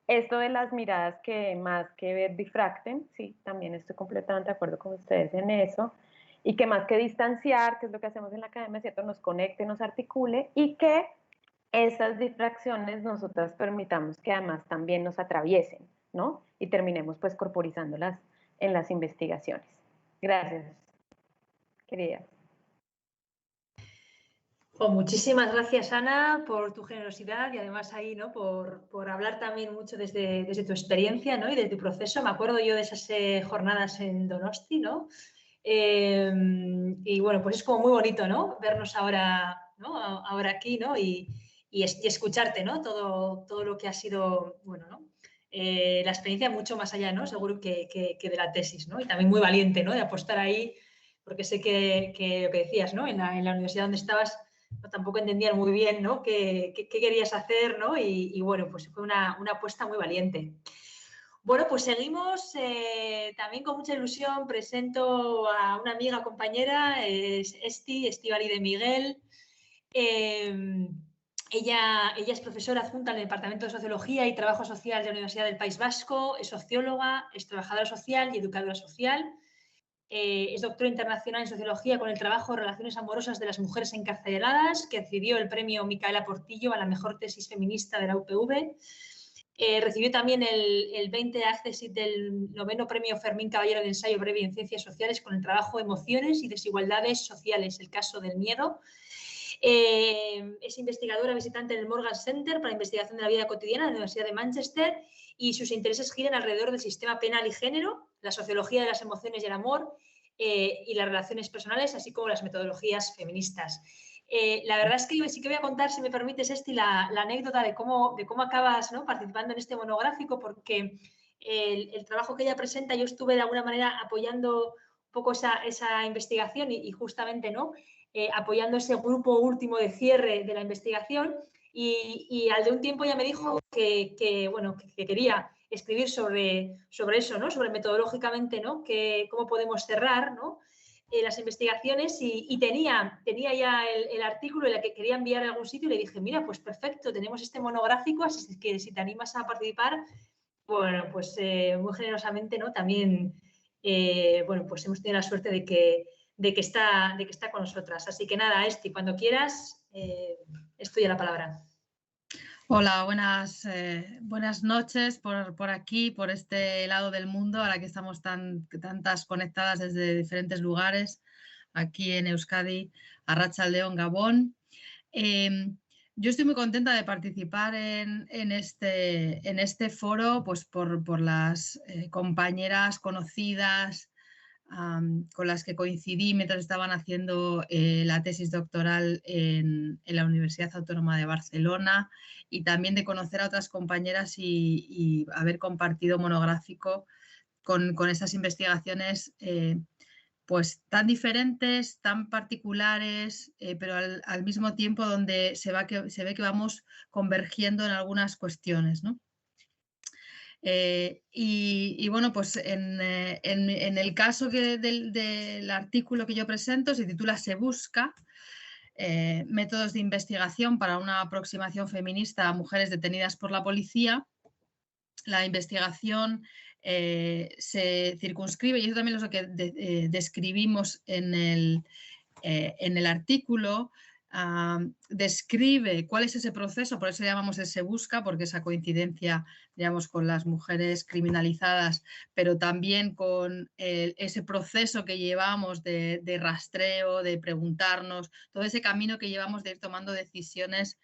esto de las miradas que más que ver difracten, sí, también estoy completamente de acuerdo con ustedes en eso, y que más que distanciar, que es lo que hacemos en la academia, ¿cierto?, nos conecte, nos articule, y que esas difracciones nosotras permitamos que además también nos atraviesen, ¿no? Y terminemos pues corporizándolas en las investigaciones. Gracias, queridas. Muchísimas gracias, Ana, por tu generosidad y además ahí, ¿no?, por hablar también mucho desde tu experiencia, ¿no?, y de tu proceso. Me acuerdo yo de esas jornadas en Donosti, ¿no? Y bueno, pues es como muy bonito, ¿no?, vernos ahora, ¿no?, ahora aquí, ¿no?, y escucharte, ¿no?, todo lo que ha sido, bueno, ¿no?, la experiencia mucho más allá, ¿no?, seguro que de la tesis, ¿no? Y también muy valiente, ¿no?, de apostar ahí, porque sé que lo que decías, ¿no?, en la universidad donde estabas, no, tampoco entendían muy bien, ¿no?, qué querías hacer, ¿no? Y bueno, pues fue una apuesta muy valiente. Bueno, pues seguimos también con mucha ilusión. Presento a una amiga, compañera, es Estíbaliz de Miguel. Ella es profesora adjunta en el Departamento de Sociología y Trabajo Social de la Universidad del País Vasco, es socióloga, es trabajadora social y educadora social. Es doctora internacional en Sociología con el trabajo de Relaciones Amorosas de las Mujeres Encarceladas, que recibió el premio Micaela Portillo a la mejor tesis feminista de la UPV. Recibió también el 20 Accessit del 9º Premio Fermín Caballero de Ensayo Breve en Ciencias Sociales con el trabajo Emociones y Desigualdades Sociales, el caso del miedo. Es investigadora visitante en el Morgan Center para Investigación de la Vida Cotidiana de la Universidad de Manchester y sus intereses giran alrededor del sistema penal y género, la sociología de las emociones y el amor y las relaciones personales, así como las metodologías feministas. La verdad es que yo sí que voy a contar, si me permites, la anécdota de cómo acabas, ¿no?, participando en este monográfico, porque el trabajo que ella presenta, yo estuve de alguna manera apoyando un poco esa investigación y justamente, ¿no? Apoyando ese grupo último de cierre de la investigación y al de un tiempo ella me dijo que quería escribir sobre eso, ¿no? Sobre metodológicamente, ¿no? Cómo podemos cerrar, ¿no? Las investigaciones y tenía ya el artículo en el que quería enviar a algún sitio y le dije, mira, pues perfecto, tenemos este monográfico, así que si te animas a participar, bueno, pues muy generosamente, ¿no? También, bueno, pues hemos tenido la suerte de que está con nosotras. Así que nada, Esti, cuando quieras, es tuya la palabra. Hola, buenas noches por aquí, por este lado del mundo, a la que estamos tantas conectadas desde diferentes lugares, aquí en Euskadi, Arratsaldeon, Gabón. Yo estoy muy contenta de participar en este foro, pues por las compañeras conocidas con las que coincidí mientras estaban haciendo la tesis doctoral en la Universidad Autónoma de Barcelona, y también de conocer a otras compañeras y haber compartido monográfico con estas investigaciones pues tan diferentes, tan particulares, pero al mismo tiempo donde se ve que vamos convergiendo en algunas cuestiones, ¿no? Y bueno, pues en el caso del artículo que yo presento, se titula Se busca métodos de investigación para una aproximación feminista a mujeres detenidas por la policía. La investigación se circunscribe, y eso también es lo que describimos en el artículo. Describe cuál es ese proceso, por eso llamamos Se busca, porque esa coincidencia, digamos, con las mujeres criminalizadas, pero también con ese proceso que llevamos de rastreo, de preguntarnos, todo ese camino que llevamos de ir tomando decisiones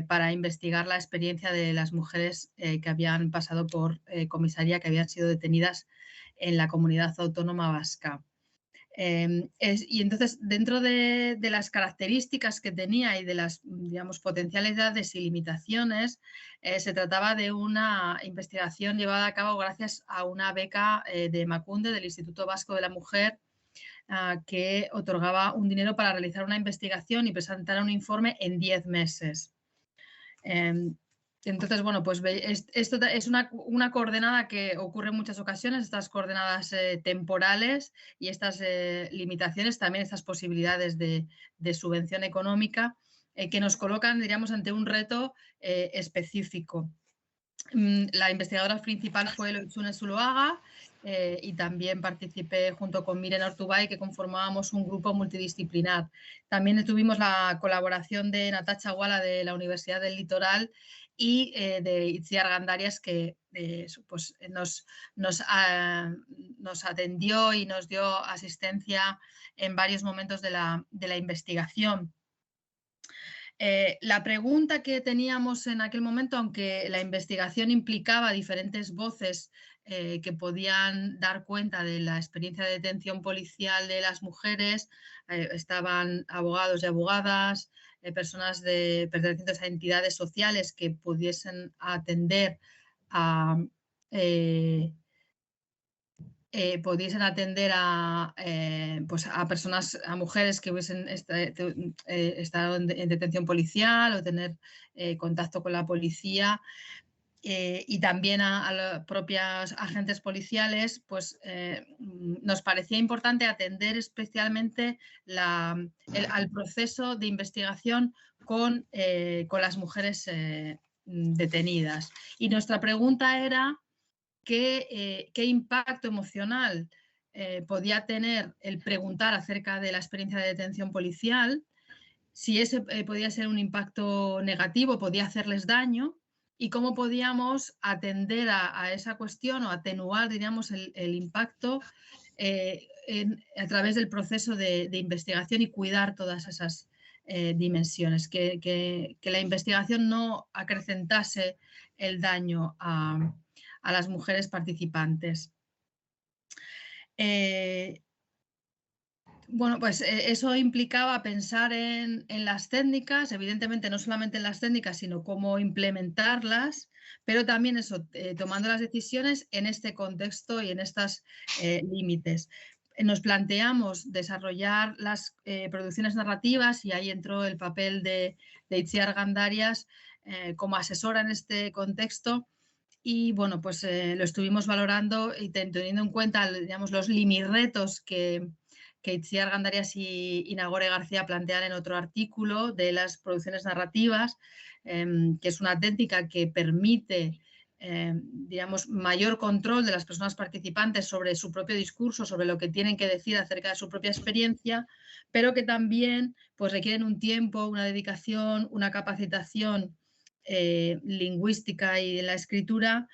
para investigar la experiencia de las mujeres que habían pasado por comisaría, que habían sido detenidas en la comunidad autónoma vasca. Y entonces, dentro de las características que tenía y de las, digamos, potencialidades y limitaciones, se trataba de una investigación llevada a cabo gracias a una beca de Emakunde, del Instituto Vasco de la Mujer, que otorgaba un dinero para realizar una investigación y presentar un informe en 10 meses. Entonces, bueno, pues esto es una coordenada que ocurre en muchas ocasiones, estas coordenadas temporales y estas limitaciones, también estas posibilidades de subvención económica que nos colocan, diríamos, ante un reto específico. La investigadora principal fue Loizune Zuloaga y también participé junto con Miren Ortubay, que conformábamos un grupo multidisciplinar. También tuvimos la colaboración de Natacha Guala de la Universidad del Litoral y de Itziar Gandarias, que pues nos atendió y nos dio asistencia en varios momentos de la investigación. La pregunta que teníamos en aquel momento, aunque la investigación implicaba diferentes voces que podían dar cuenta de la experiencia de detención policial de las mujeres, estaban abogados y abogadas, personas pertenecientes a entidades sociales que pudiesen atender pudiesen atender pues a personas, a mujeres que hubiesen estado en detención policial o tener contacto con la policía, y también a los propios agentes policiales, pues nos parecía importante atender especialmente al proceso de investigación con las mujeres detenidas. Y nuestra pregunta era qué impacto emocional podía tener el preguntar acerca de la experiencia de detención policial, si ese podía ser un impacto negativo, podía hacerles daño, y cómo podíamos atender a esa cuestión o atenuar, diríamos, el impacto a través del proceso de investigación y cuidar todas esas dimensiones, que la investigación no acrecentase el daño a las mujeres participantes. Bueno, pues eso implicaba pensar en las técnicas, evidentemente no solamente en las técnicas, sino cómo implementarlas, pero también eso, tomando las decisiones en este contexto y en estos límites. Nos planteamos desarrollar las producciones narrativas y ahí entró el papel de Itziar Gandarias como asesora en este contexto. Y bueno, pues lo estuvimos valorando y teniendo en cuenta, digamos, los limirretos que Itziar Gandarias y Nagore García plantean en otro artículo de las producciones narrativas, que es una técnica que permite, digamos, mayor control de las personas participantes sobre su propio discurso, sobre lo que tienen que decir acerca de su propia experiencia, pero que también pues, requieren un tiempo, una dedicación, una capacitación lingüística y en la escritura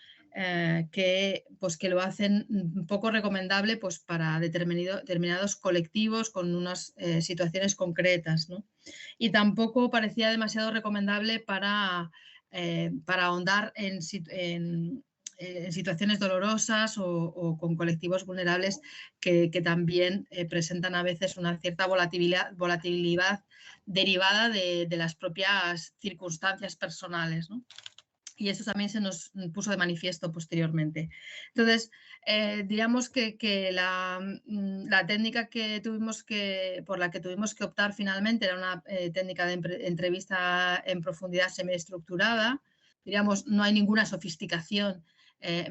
que lo hacen poco recomendable pues, para determinados colectivos con unas situaciones concretas, ¿no? Y tampoco parecía demasiado recomendable para ahondar en situaciones dolorosas o con colectivos vulnerables que también presentan a veces una cierta volatilidad derivada de las propias circunstancias personales, ¿no? Y eso también se nos puso de manifiesto posteriormente. Entonces, diríamos que la técnica por la que tuvimos que optar finalmente era una técnica de entrevista en profundidad semiestructurada. Diríamos, no hay ninguna sofisticación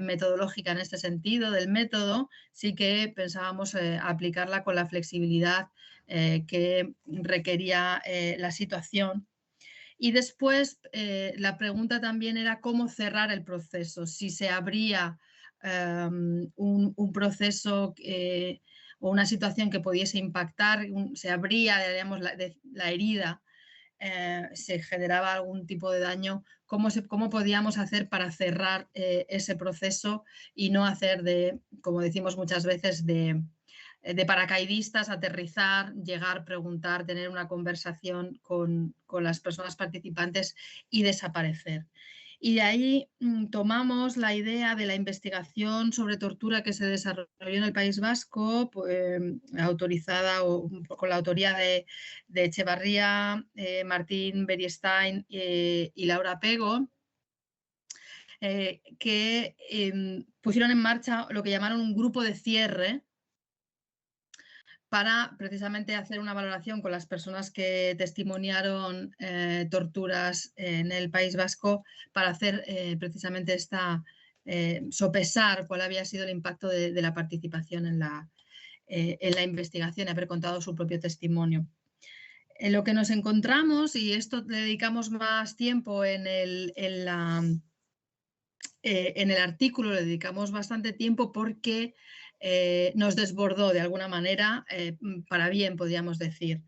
metodológica en este sentido del método, sí que pensábamos aplicarla con la flexibilidad que requería la situación. Y después la pregunta también era cómo cerrar el proceso, si se abría un proceso o una situación que pudiese impactar, se abría, digamos, la herida, se generaba algún tipo de daño, cómo podíamos hacer para cerrar ese proceso y no hacer como decimos muchas veces, de paracaidistas, aterrizar, llegar, preguntar, tener una conversación con las personas participantes y desaparecer. Y de ahí tomamos la idea de la investigación sobre tortura que se desarrolló en el País Vasco, autorizada con la autoría de Echevarría, Martín Beristein y Laura Pego, que pusieron en marcha lo que llamaron un grupo de cierre para precisamente hacer una valoración con las personas que testimoniaron torturas en el País Vasco para hacer precisamente sopesar cuál había sido el impacto de la participación en la investigación y haber contado su propio testimonio. En lo que nos encontramos, y esto le dedicamos más tiempo en el artículo, le dedicamos bastante tiempo porque nos desbordó de alguna manera, para bien, podríamos decir.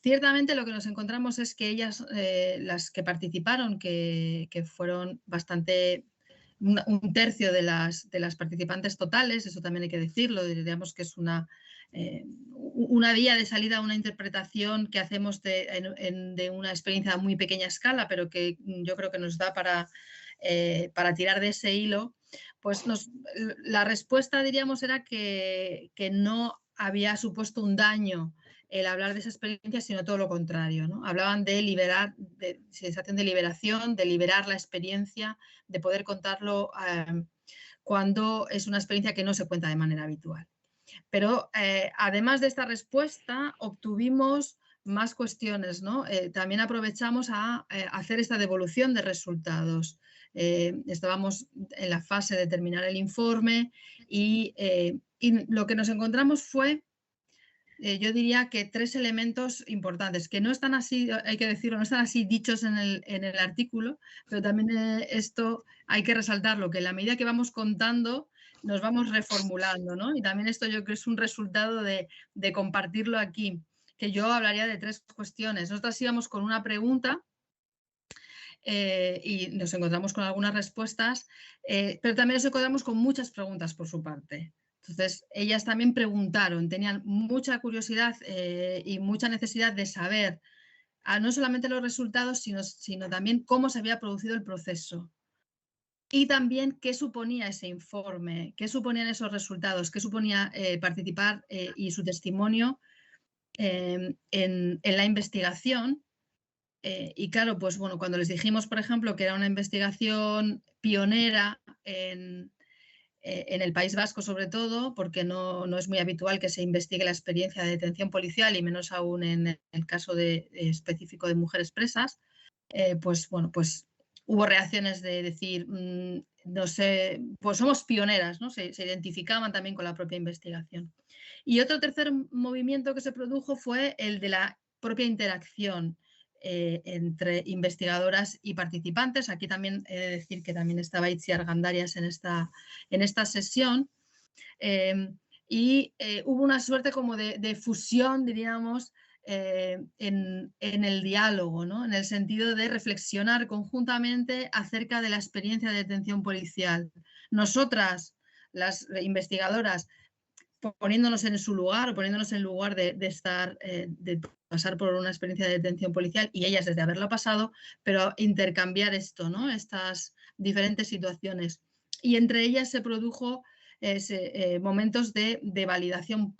Ciertamente lo que nos encontramos es que ellas, las que participaron, que fueron bastante, un tercio de las participantes totales, eso también hay que decirlo, diríamos que es una vía de salida a una interpretación que hacemos de una experiencia a muy pequeña escala, pero que yo creo que nos da para tirar de ese hilo, pues la respuesta, diríamos, era que no había supuesto un daño el hablar de esa experiencia, sino todo lo contrario, ¿no? Hablaban de liberar, de sensación de liberación, de liberar la experiencia, de poder contarlo cuando es una experiencia que no se cuenta de manera habitual. Pero además de esta respuesta, obtuvimos más cuestiones, ¿no? También aprovechamos a hacer esta devolución de resultados. Estábamos en la fase de terminar el informe y lo que nos encontramos fue, yo diría que 3 elementos importantes, que no están así, hay que decirlo, no están así dichos en el artículo, pero también esto hay que resaltarlo, que en la medida que vamos contando nos vamos reformulando, ¿no? Y también esto yo creo que es un resultado de compartirlo aquí, que yo hablaría de 3 cuestiones. Nosotras íbamos con una pregunta y nos encontramos con algunas respuestas, pero también nos encontramos con muchas preguntas por su parte. Entonces, ellas también preguntaron, tenían mucha curiosidad y mucha necesidad de saber no solamente los resultados, sino también cómo se había producido el proceso. y también qué suponía ese informe, qué suponían esos resultados, qué suponía participar y su testimonio en la investigación. Y claro, pues bueno, cuando les dijimos, por ejemplo, que era una investigación pionera en el País Vasco sobre todo, porque no es muy habitual que se investigue la experiencia de detención policial y menos aún en el caso específico de mujeres presas, pues bueno, pues hubo reacciones de decir, no sé, pues somos pioneras, ¿no? Se identificaban también con la propia investigación. Y otro tercer movimiento que se produjo fue el de la propia interacción entre investigadoras y participantes. Aquí también he de decir que también estaba Itziar Argandarias en esta sesión. Hubo una suerte como de fusión, diríamos, en el diálogo, ¿no? En el sentido de reflexionar conjuntamente acerca de la experiencia de detención policial. Nosotras, las investigadoras, poniéndonos en su lugar o poniéndonos en lugar de pasar por una experiencia de detención policial y ellas desde haberlo pasado, pero intercambiar esto, ¿no? Estas diferentes situaciones. Y entre ellas se produjo momentos de validación,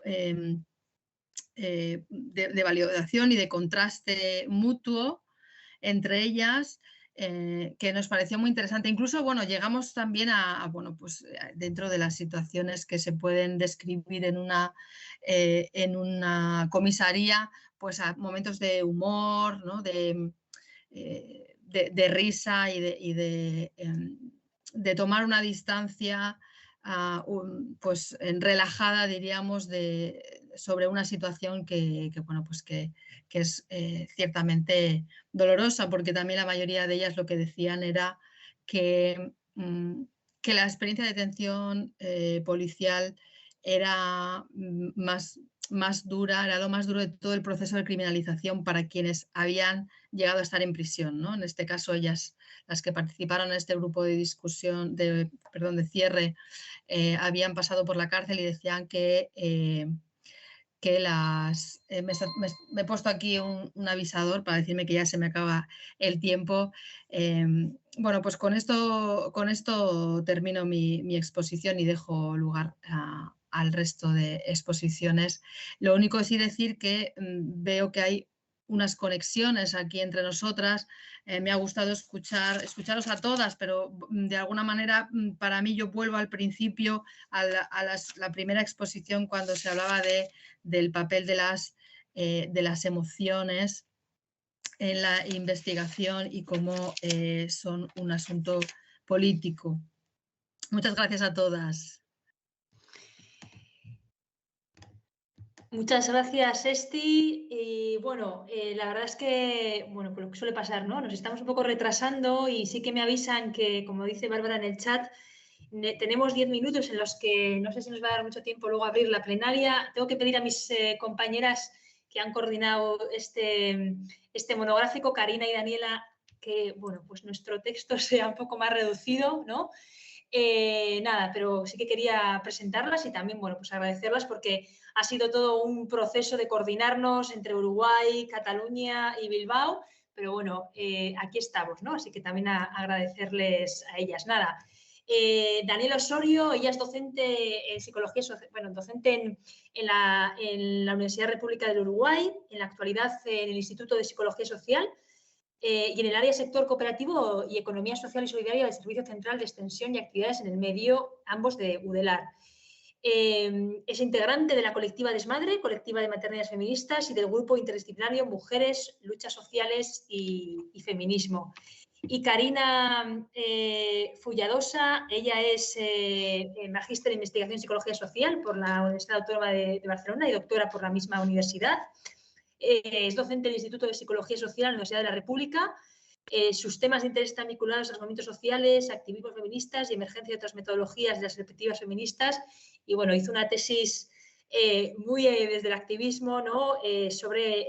de validación y de contraste mutuo entre ellas, que nos pareció muy interesante. Incluso, bueno, llegamos también bueno, pues dentro de las situaciones que se pueden describir en una comisaría, pues a momentos de humor, ¿no? de risa y de tomar una distancia pues relajada, diríamos, sobre una situación que bueno, pues que es ciertamente dolorosa, porque también la mayoría de ellas lo que decían era que la experiencia de detención policial era más dura, era lo más duro de todo el proceso de criminalización para quienes habían llegado a estar en prisión, ¿no? En este caso, ellas, las que participaron en este grupo de discusión, de cierre, habían pasado por la cárcel y decían que me he puesto aquí un avisador para decirme que ya se me acaba el tiempo. Bueno, pues con esto termino mi exposición y dejo lugar al resto de exposiciones. Lo único es decir que veo que hay unas conexiones aquí entre nosotras. Me ha gustado escucharos a todas, pero de alguna manera para mí yo vuelvo al principio, a la primera exposición cuando se hablaba del papel de las emociones en la investigación y cómo son un asunto político. Muchas gracias a todas. Muchas gracias, Esti. Y bueno, la verdad es que, bueno, por lo que suele pasar, ¿no? Nos estamos un poco retrasando y sí que me avisan que, como dice Bárbara en el chat, tenemos 10 minutos en los que no sé si nos va a dar mucho tiempo luego abrir la plenaria. Tengo que pedir a mis compañeras que han coordinado este monográfico, Karina y Daniela, que, bueno, pues nuestro texto sea un poco más reducido, ¿no? Nada, pero sí que quería presentarlas y también, bueno, pues agradecerlas porque ha sido todo un proceso de coordinarnos entre Uruguay, Cataluña y Bilbao, pero bueno, aquí estamos, ¿no? Así que también agradecerles a ellas. Nada, Daniela Osorio, ella es docente en psicología social, bueno, docente en la Universidad República del Uruguay, en la actualidad en el Instituto de Psicología Social, y en el área sector cooperativo y economía social y solidaria del Servicio Central de Extensión y Actividades en el Medio, ambos de UDELAR. Es integrante de la colectiva Desmadre, colectiva de maternidades feministas, y del grupo interdisciplinario Mujeres, Luchas Sociales y Feminismo. Y Karina Fulladosa, ella es magíster en investigación en psicología social por la Universidad Autónoma de Barcelona y doctora por la misma universidad. Es docente del Instituto de Psicología Social en la Universidad de la República. Sus temas de interés están vinculados a los movimientos sociales, activismos feministas y emergencia de otras metodologías de las perspectivas feministas. Y bueno, hizo una tesis muy desde el activismo, ¿no? Sobre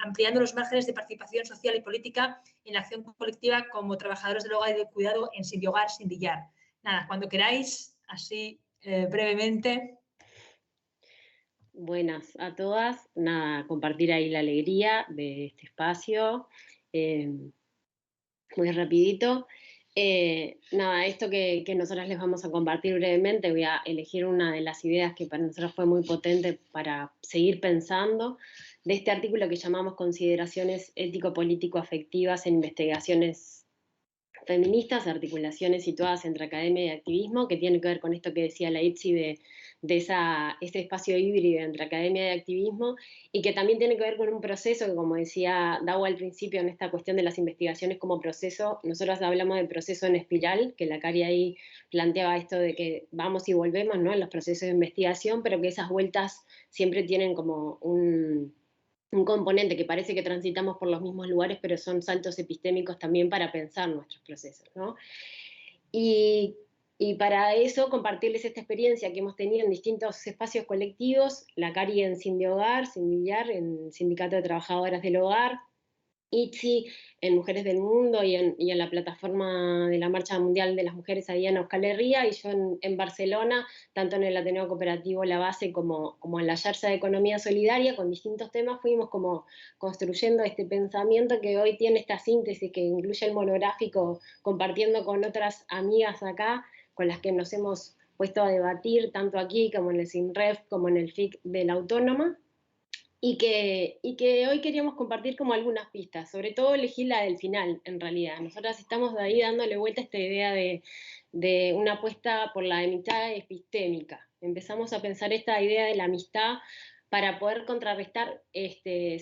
ampliando los márgenes de participación social y política en la acción colectiva como trabajadores del hogar y del cuidado en Sin Hogar, Sin Billar. Nada, cuando queráis, así brevemente. Buenas a todas. Nada, compartir ahí la alegría de este espacio. Muy rapidito. Nada, esto que nosotras les vamos a compartir brevemente, voy a elegir una de las ideas que para nosotros fue muy potente para seguir pensando, de este artículo que llamamos Consideraciones ético-político-afectivas en investigaciones feministas, articulaciones situadas entre academia y activismo, que tiene que ver con esto que decía la Itzi de ese espacio híbrido entre academia y activismo, y que también tiene que ver con un proceso que, como decía Dau al principio en esta cuestión de las investigaciones como proceso, nosotros hablamos del proceso en espiral, que la Cari ahí planteaba esto de que vamos y volvemos, ¿no?, en los procesos de investigación, pero que esas vueltas siempre tienen como un componente que parece que transitamos por los mismos lugares, pero son saltos epistémicos también para pensar nuestros procesos, ¿no? Y para eso compartirles esta experiencia que hemos tenido en distintos espacios colectivos, la Cari en Sin de Hogar, Sin Billar, en Sindicato de Trabajadoras del Hogar, Itzi en Mujeres del Mundo y en la plataforma de la Marcha Mundial de las Mujeres ahí en Euskal Herria, y yo en Barcelona, tanto en el Ateneo Cooperativo La Base como en la Yarza de Economía Solidaria, con distintos temas fuimos como construyendo este pensamiento que hoy tiene esta síntesis que incluye el monográfico, compartiendo con otras amigas acá, con las que nos hemos puesto a debatir, tanto aquí como en el SINREF, como en el FIC de la Autónoma. Y que hoy queríamos compartir como algunas pistas, sobre todo elegí la del final, en realidad. Nosotras estamos de ahí dándole vuelta a esta idea de una apuesta por la amistad epistémica. Empezamos a pensar esta idea de la amistad para poder contrarrestar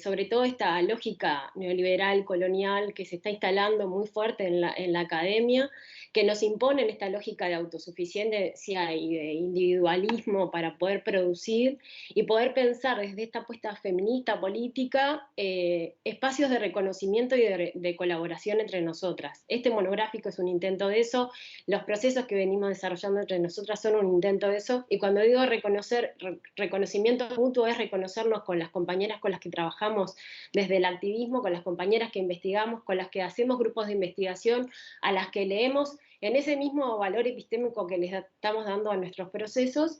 sobre todo esta lógica neoliberal, colonial, que se está instalando muy fuerte en la academia, que nos impone esta lógica de autosuficiencia y de individualismo para poder producir y poder pensar desde esta apuesta feminista, política, espacios de reconocimiento y de colaboración entre nosotras. Este monográfico es un intento de eso, los procesos que venimos desarrollando entre nosotras son un intento de eso, y cuando digo reconocimiento mutuo es reconocernos con las compañeras con las que trabajamos desde el activismo, con las compañeras que investigamos, con las que hacemos grupos de investigación, a las que leemos, en ese mismo valor epistémico que les estamos dando a nuestros procesos,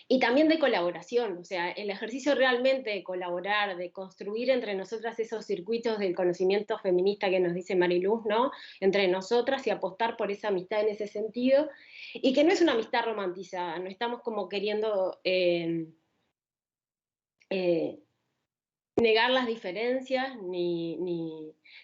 y también de colaboración, o sea, el ejercicio realmente de colaborar, de construir entre nosotras esos circuitos del conocimiento feminista que nos dice Mariluz, ¿no?, entre nosotras, y apostar por esa amistad en ese sentido, y que no es una amistad romantizada, no estamos como queriendo negar las diferencias,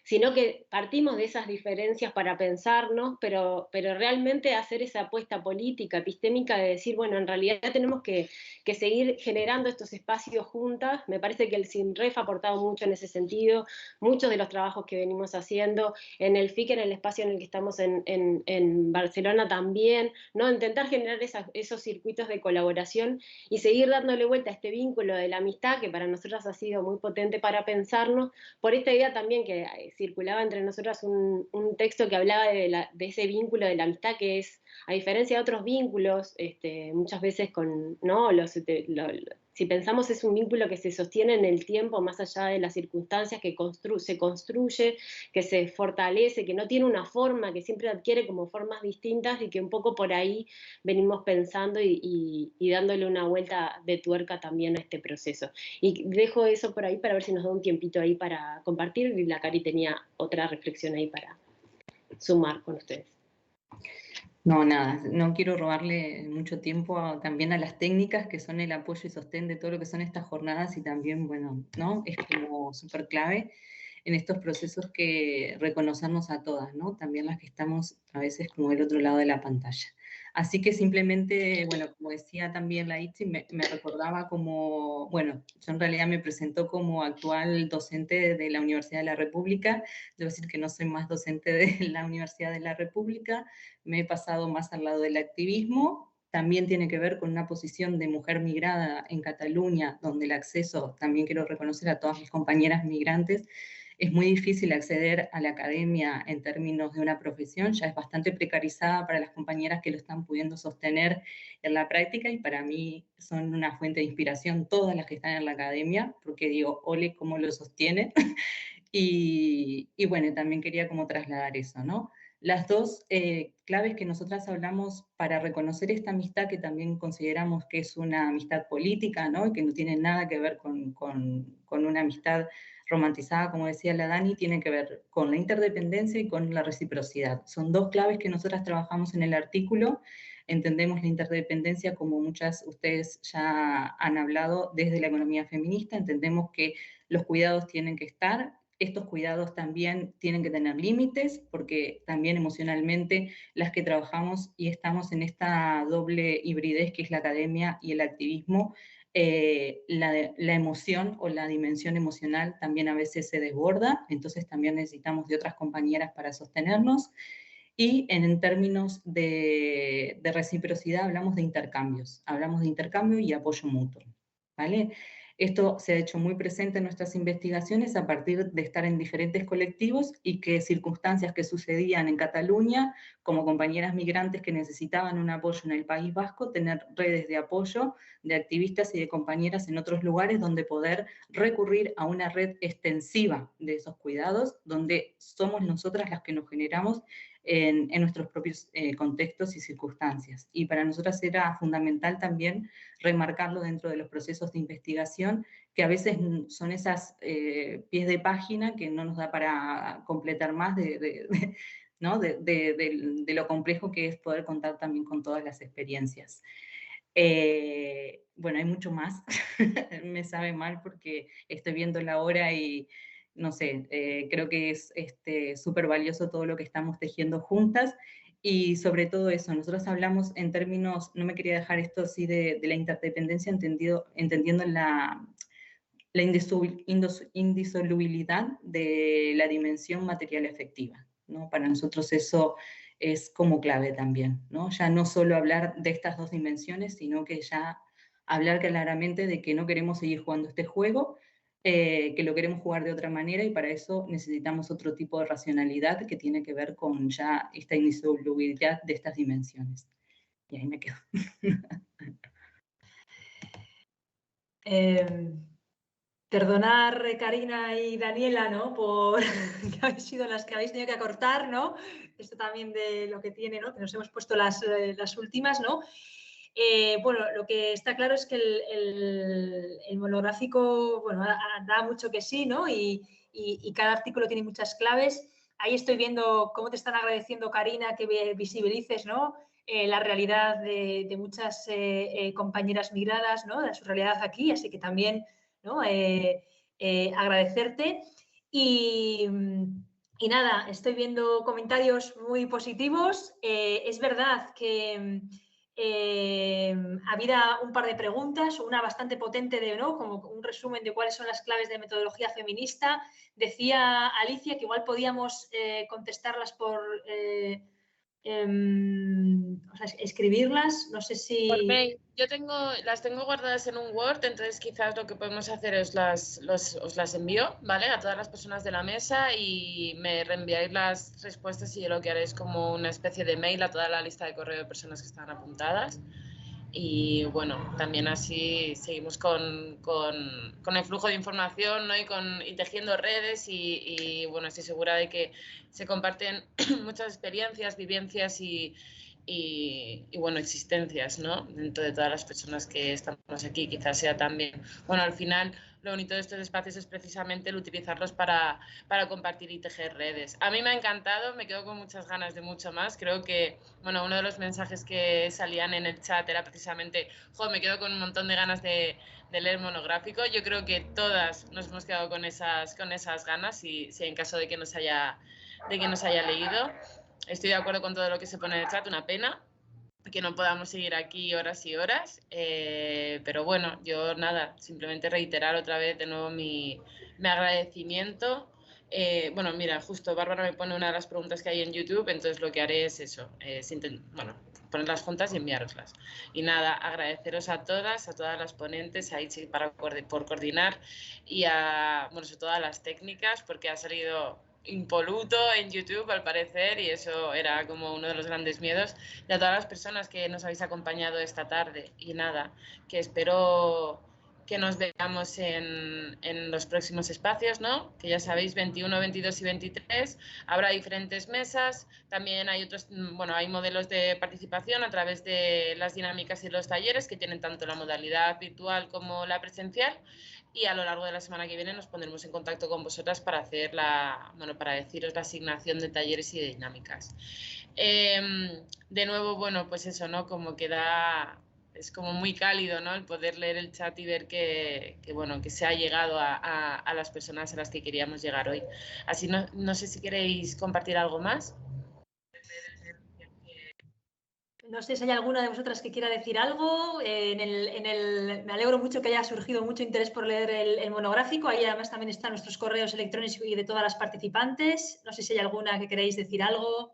sino que partimos de esas diferencias para pensarnos, pero realmente hacer esa apuesta política, epistémica, de decir, bueno, en realidad tenemos que seguir generando estos espacios juntas. Me parece que el SINREF ha aportado mucho en ese sentido, muchos de los trabajos que venimos haciendo, en el FIC, en el espacio en el que estamos en Barcelona también, ¿no?, intentar generar esos circuitos de colaboración y seguir dándole vuelta a este vínculo de la amistad, que para nosotras ha sido muy potente para pensarnos, por esta idea también que circulaba entre nosotras un texto que hablaba de ese vínculo de la amistad, que es, a diferencia de otros vínculos, muchas veces con, ¿no?, si pensamos es un vínculo que se sostiene en el tiempo, más allá de las circunstancias, que se construye, que se fortalece, que no tiene una forma, que siempre adquiere como formas distintas, y que un poco por ahí venimos pensando y dándole una vuelta de tuerca también a este proceso. Y dejo eso por ahí para ver si nos da un tiempito ahí para compartir, y la Cari tenía otra reflexión ahí para sumar con ustedes. No, nada, no quiero robarle mucho tiempo también a las técnicas que son el apoyo y sostén de todo lo que son estas jornadas, y también, bueno, ¿no?, es como súper clave en estos procesos que reconocernos a todas, ¿no?, también las que estamos a veces como del otro lado de la pantalla. Así que simplemente, bueno, como decía también la Itzi, me recordaba como, bueno, yo en realidad me presento como actual docente de la Universidad de la República. Debo decir que no soy más docente de la Universidad de la República, me he pasado más al lado del activismo. También tiene que ver con una posición de mujer migrada en Cataluña, donde el acceso, también quiero reconocer a todas mis compañeras migrantes, es muy difícil acceder a la academia en términos de una profesión, ya es bastante precarizada para las compañeras que lo están pudiendo sostener en la práctica, y para mí son una fuente de inspiración todas las que están en la academia, porque digo, ole, cómo lo sostienen. Y bueno, también quería como trasladar eso, ¿no? Las dos claves que nosotras hablamos para reconocer esta amistad, que también consideramos que es una amistad política, ¿no?, y que no tiene nada que ver con una amistad romantizada, como decía la Dani, tiene que ver con la interdependencia y con la reciprocidad. Son dos claves que nosotras trabajamos en el artículo. Entendemos la interdependencia, como muchas ustedes ya han hablado, desde la economía feminista. Entendemos que los cuidados tienen que estar. Estos cuidados también tienen que tener límites, porque también emocionalmente las que trabajamos y estamos en esta doble hibridez que es la academia y el activismo, la emoción o la dimensión emocional también a veces se desborda, entonces también necesitamos de otras compañeras para sostenernos. Y en términos de reciprocidad hablamos de intercambio y apoyo mutuo, ¿vale? Esto se ha hecho muy presente en nuestras investigaciones a partir de estar en diferentes colectivos y que circunstancias que sucedían en Cataluña, como compañeras migrantes que necesitaban un apoyo en el País Vasco, tener redes de apoyo de activistas y de compañeras en otros lugares donde poder recurrir a una red extensiva de esos cuidados, donde somos nosotras las que nos generamos en nuestros propios contextos y circunstancias. Y para nosotras era fundamental también remarcarlo dentro de los procesos de investigación, que a veces son esas pies de página que no nos da para completar más ¿no? de lo complejo que es poder contar también con todas las experiencias. Bueno, hay mucho más, me sabe mal porque estoy viendo la hora y no sé, creo que es súper valioso todo lo que estamos tejiendo juntas y sobre todo eso, nosotros hablamos en términos, no me quería dejar esto así de la interdependencia entendiendo la indisolubilidad de la dimensión material efectiva, ¿no? Para nosotros eso es como clave también, ¿no? Ya no solo hablar de estas dos dimensiones, sino que ya hablar claramente de que no queremos seguir jugando este juego, que lo queremos jugar de otra manera y para eso necesitamos otro tipo de racionalidad que tiene que ver con ya esta indisolubilidad de estas dimensiones. Y ahí me quedo. Perdonar, Karina y Daniela, ¿no? Por que habéis sido las que habéis tenido que acortar, ¿no? Esto también de lo que tiene, ¿no? Que nos hemos puesto las últimas, ¿no? Bueno, lo que está claro es que el monográfico, bueno, da mucho que sí, ¿no? Y cada artículo tiene muchas claves. Ahí estoy viendo cómo te están agradeciendo, Karina, que visibilices, ¿no? La realidad de muchas compañeras migradas, ¿no? De su realidad aquí, así que también, ¿no? Agradecerte. Y nada, estoy viendo comentarios muy positivos. Es verdad que había un par de preguntas, una bastante potente de, ¿no? Como un resumen de cuáles son las claves de metodología feminista. Decía Alicia que igual podíamos contestarlas por o sea, escribirlas, no sé si... Por mail. Yo las tengo guardadas en un Word, entonces quizás lo que podemos hacer es os las envío, ¿vale? A todas las personas de la mesa y me reenviáis las respuestas y yo lo que haré es como una especie de mail a toda la lista de correo de personas que están apuntadas. Y bueno, también así seguimos con el flujo de información, ¿no? y tejiendo redes y bueno, estoy segura de que se comparten muchas experiencias, vivencias y bueno, existencias, ¿no? Dentro de todas las personas que estamos aquí, quizás sea también, bueno, al final lo bonito de estos espacios es precisamente el utilizarlos para compartir y tejer redes. A mí me ha encantado, me quedo con muchas ganas de mucho más. Creo que, bueno, uno de los mensajes que salían en el chat era precisamente, me quedo con un montón de ganas de leer monográfico. Yo creo que todas nos hemos quedado con esas ganas y si en caso de que nos haya leído. Estoy de acuerdo con todo lo que se pone en el chat, una pena que no podamos seguir aquí horas y horas, pero bueno, yo nada, simplemente reiterar otra vez de nuevo mi agradecimiento. Bueno, mira, justo Bárbara me pone una de las preguntas que hay en YouTube, entonces lo que haré es eso, bueno, ponerlas juntas y enviároslas. Y nada, agradeceros a todas las ponentes, a Itzi por coordinar y bueno, sobre todo a las técnicas, porque ha salido impoluto en YouTube al parecer y eso era como uno de los grandes miedos, y a todas las personas que nos habéis acompañado esta tarde y nada, que espero que nos veamos en los próximos espacios, ¿no? Que ya sabéis, 21, 22 y 23 habrá diferentes mesas, también hay otros, bueno, hay modelos de participación a través de las dinámicas y los talleres que tienen tanto la modalidad virtual como la presencial. y a lo largo de la semana que viene nos pondremos en contacto con vosotras para hacer para deciros la asignación de talleres y de dinámicas. De nuevo, bueno, pues eso, ¿no? Como queda, es como muy cálido, ¿no? El poder leer el chat y ver que se ha llegado a las personas a las que queríamos llegar hoy. Así no sé si queréis compartir algo más. No sé si hay alguna de vosotras que quiera decir algo. Me alegro mucho que haya surgido mucho interés por leer el monográfico. Ahí además también están nuestros correos electrónicos y de todas las participantes. No sé si hay alguna que queréis decir algo.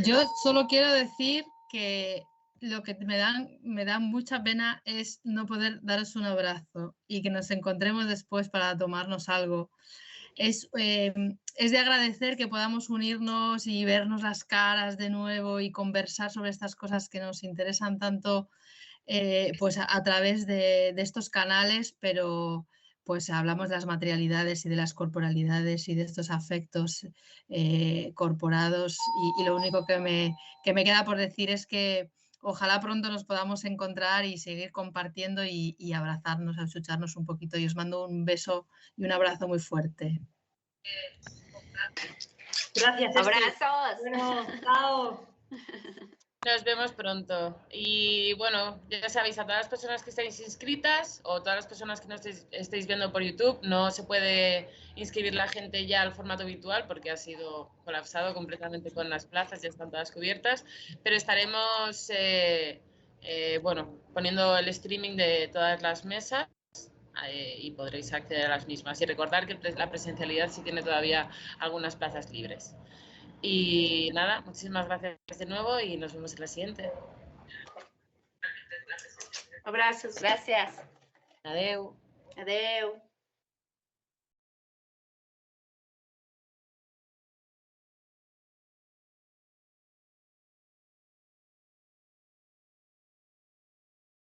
Yo solo quiero decir que lo que me da mucha pena es no poder daros un abrazo y que nos encontremos después para tomarnos algo. Es de agradecer que podamos unirnos y vernos las caras de nuevo y conversar sobre estas cosas que nos interesan tanto pues a través de estos canales, pero pues hablamos de las materialidades y de las corporalidades y de estos afectos corporados y lo único que me queda por decir es que ojalá pronto nos podamos encontrar y seguir compartiendo y abrazarnos, achucharnos un poquito, y os mando un beso y un abrazo muy fuerte. Gracias. Abrazos. Bueno, chao. Nos vemos pronto. Y bueno, ya sabéis, a todas las personas que estáis inscritas o todas las personas que nos estéis viendo por YouTube, no se puede inscribir la gente ya al formato virtual porque ha sido colapsado completamente con las plazas, ya están todas cubiertas, pero estaremos poniendo el streaming de todas las mesas y podréis acceder a las mismas. Y recordar que la presencialidad sí tiene todavía algunas plazas libres. Y nada, muchísimas gracias de nuevo y nos vemos en la siguiente. Abrazos, gracias. Adeu. Adeu.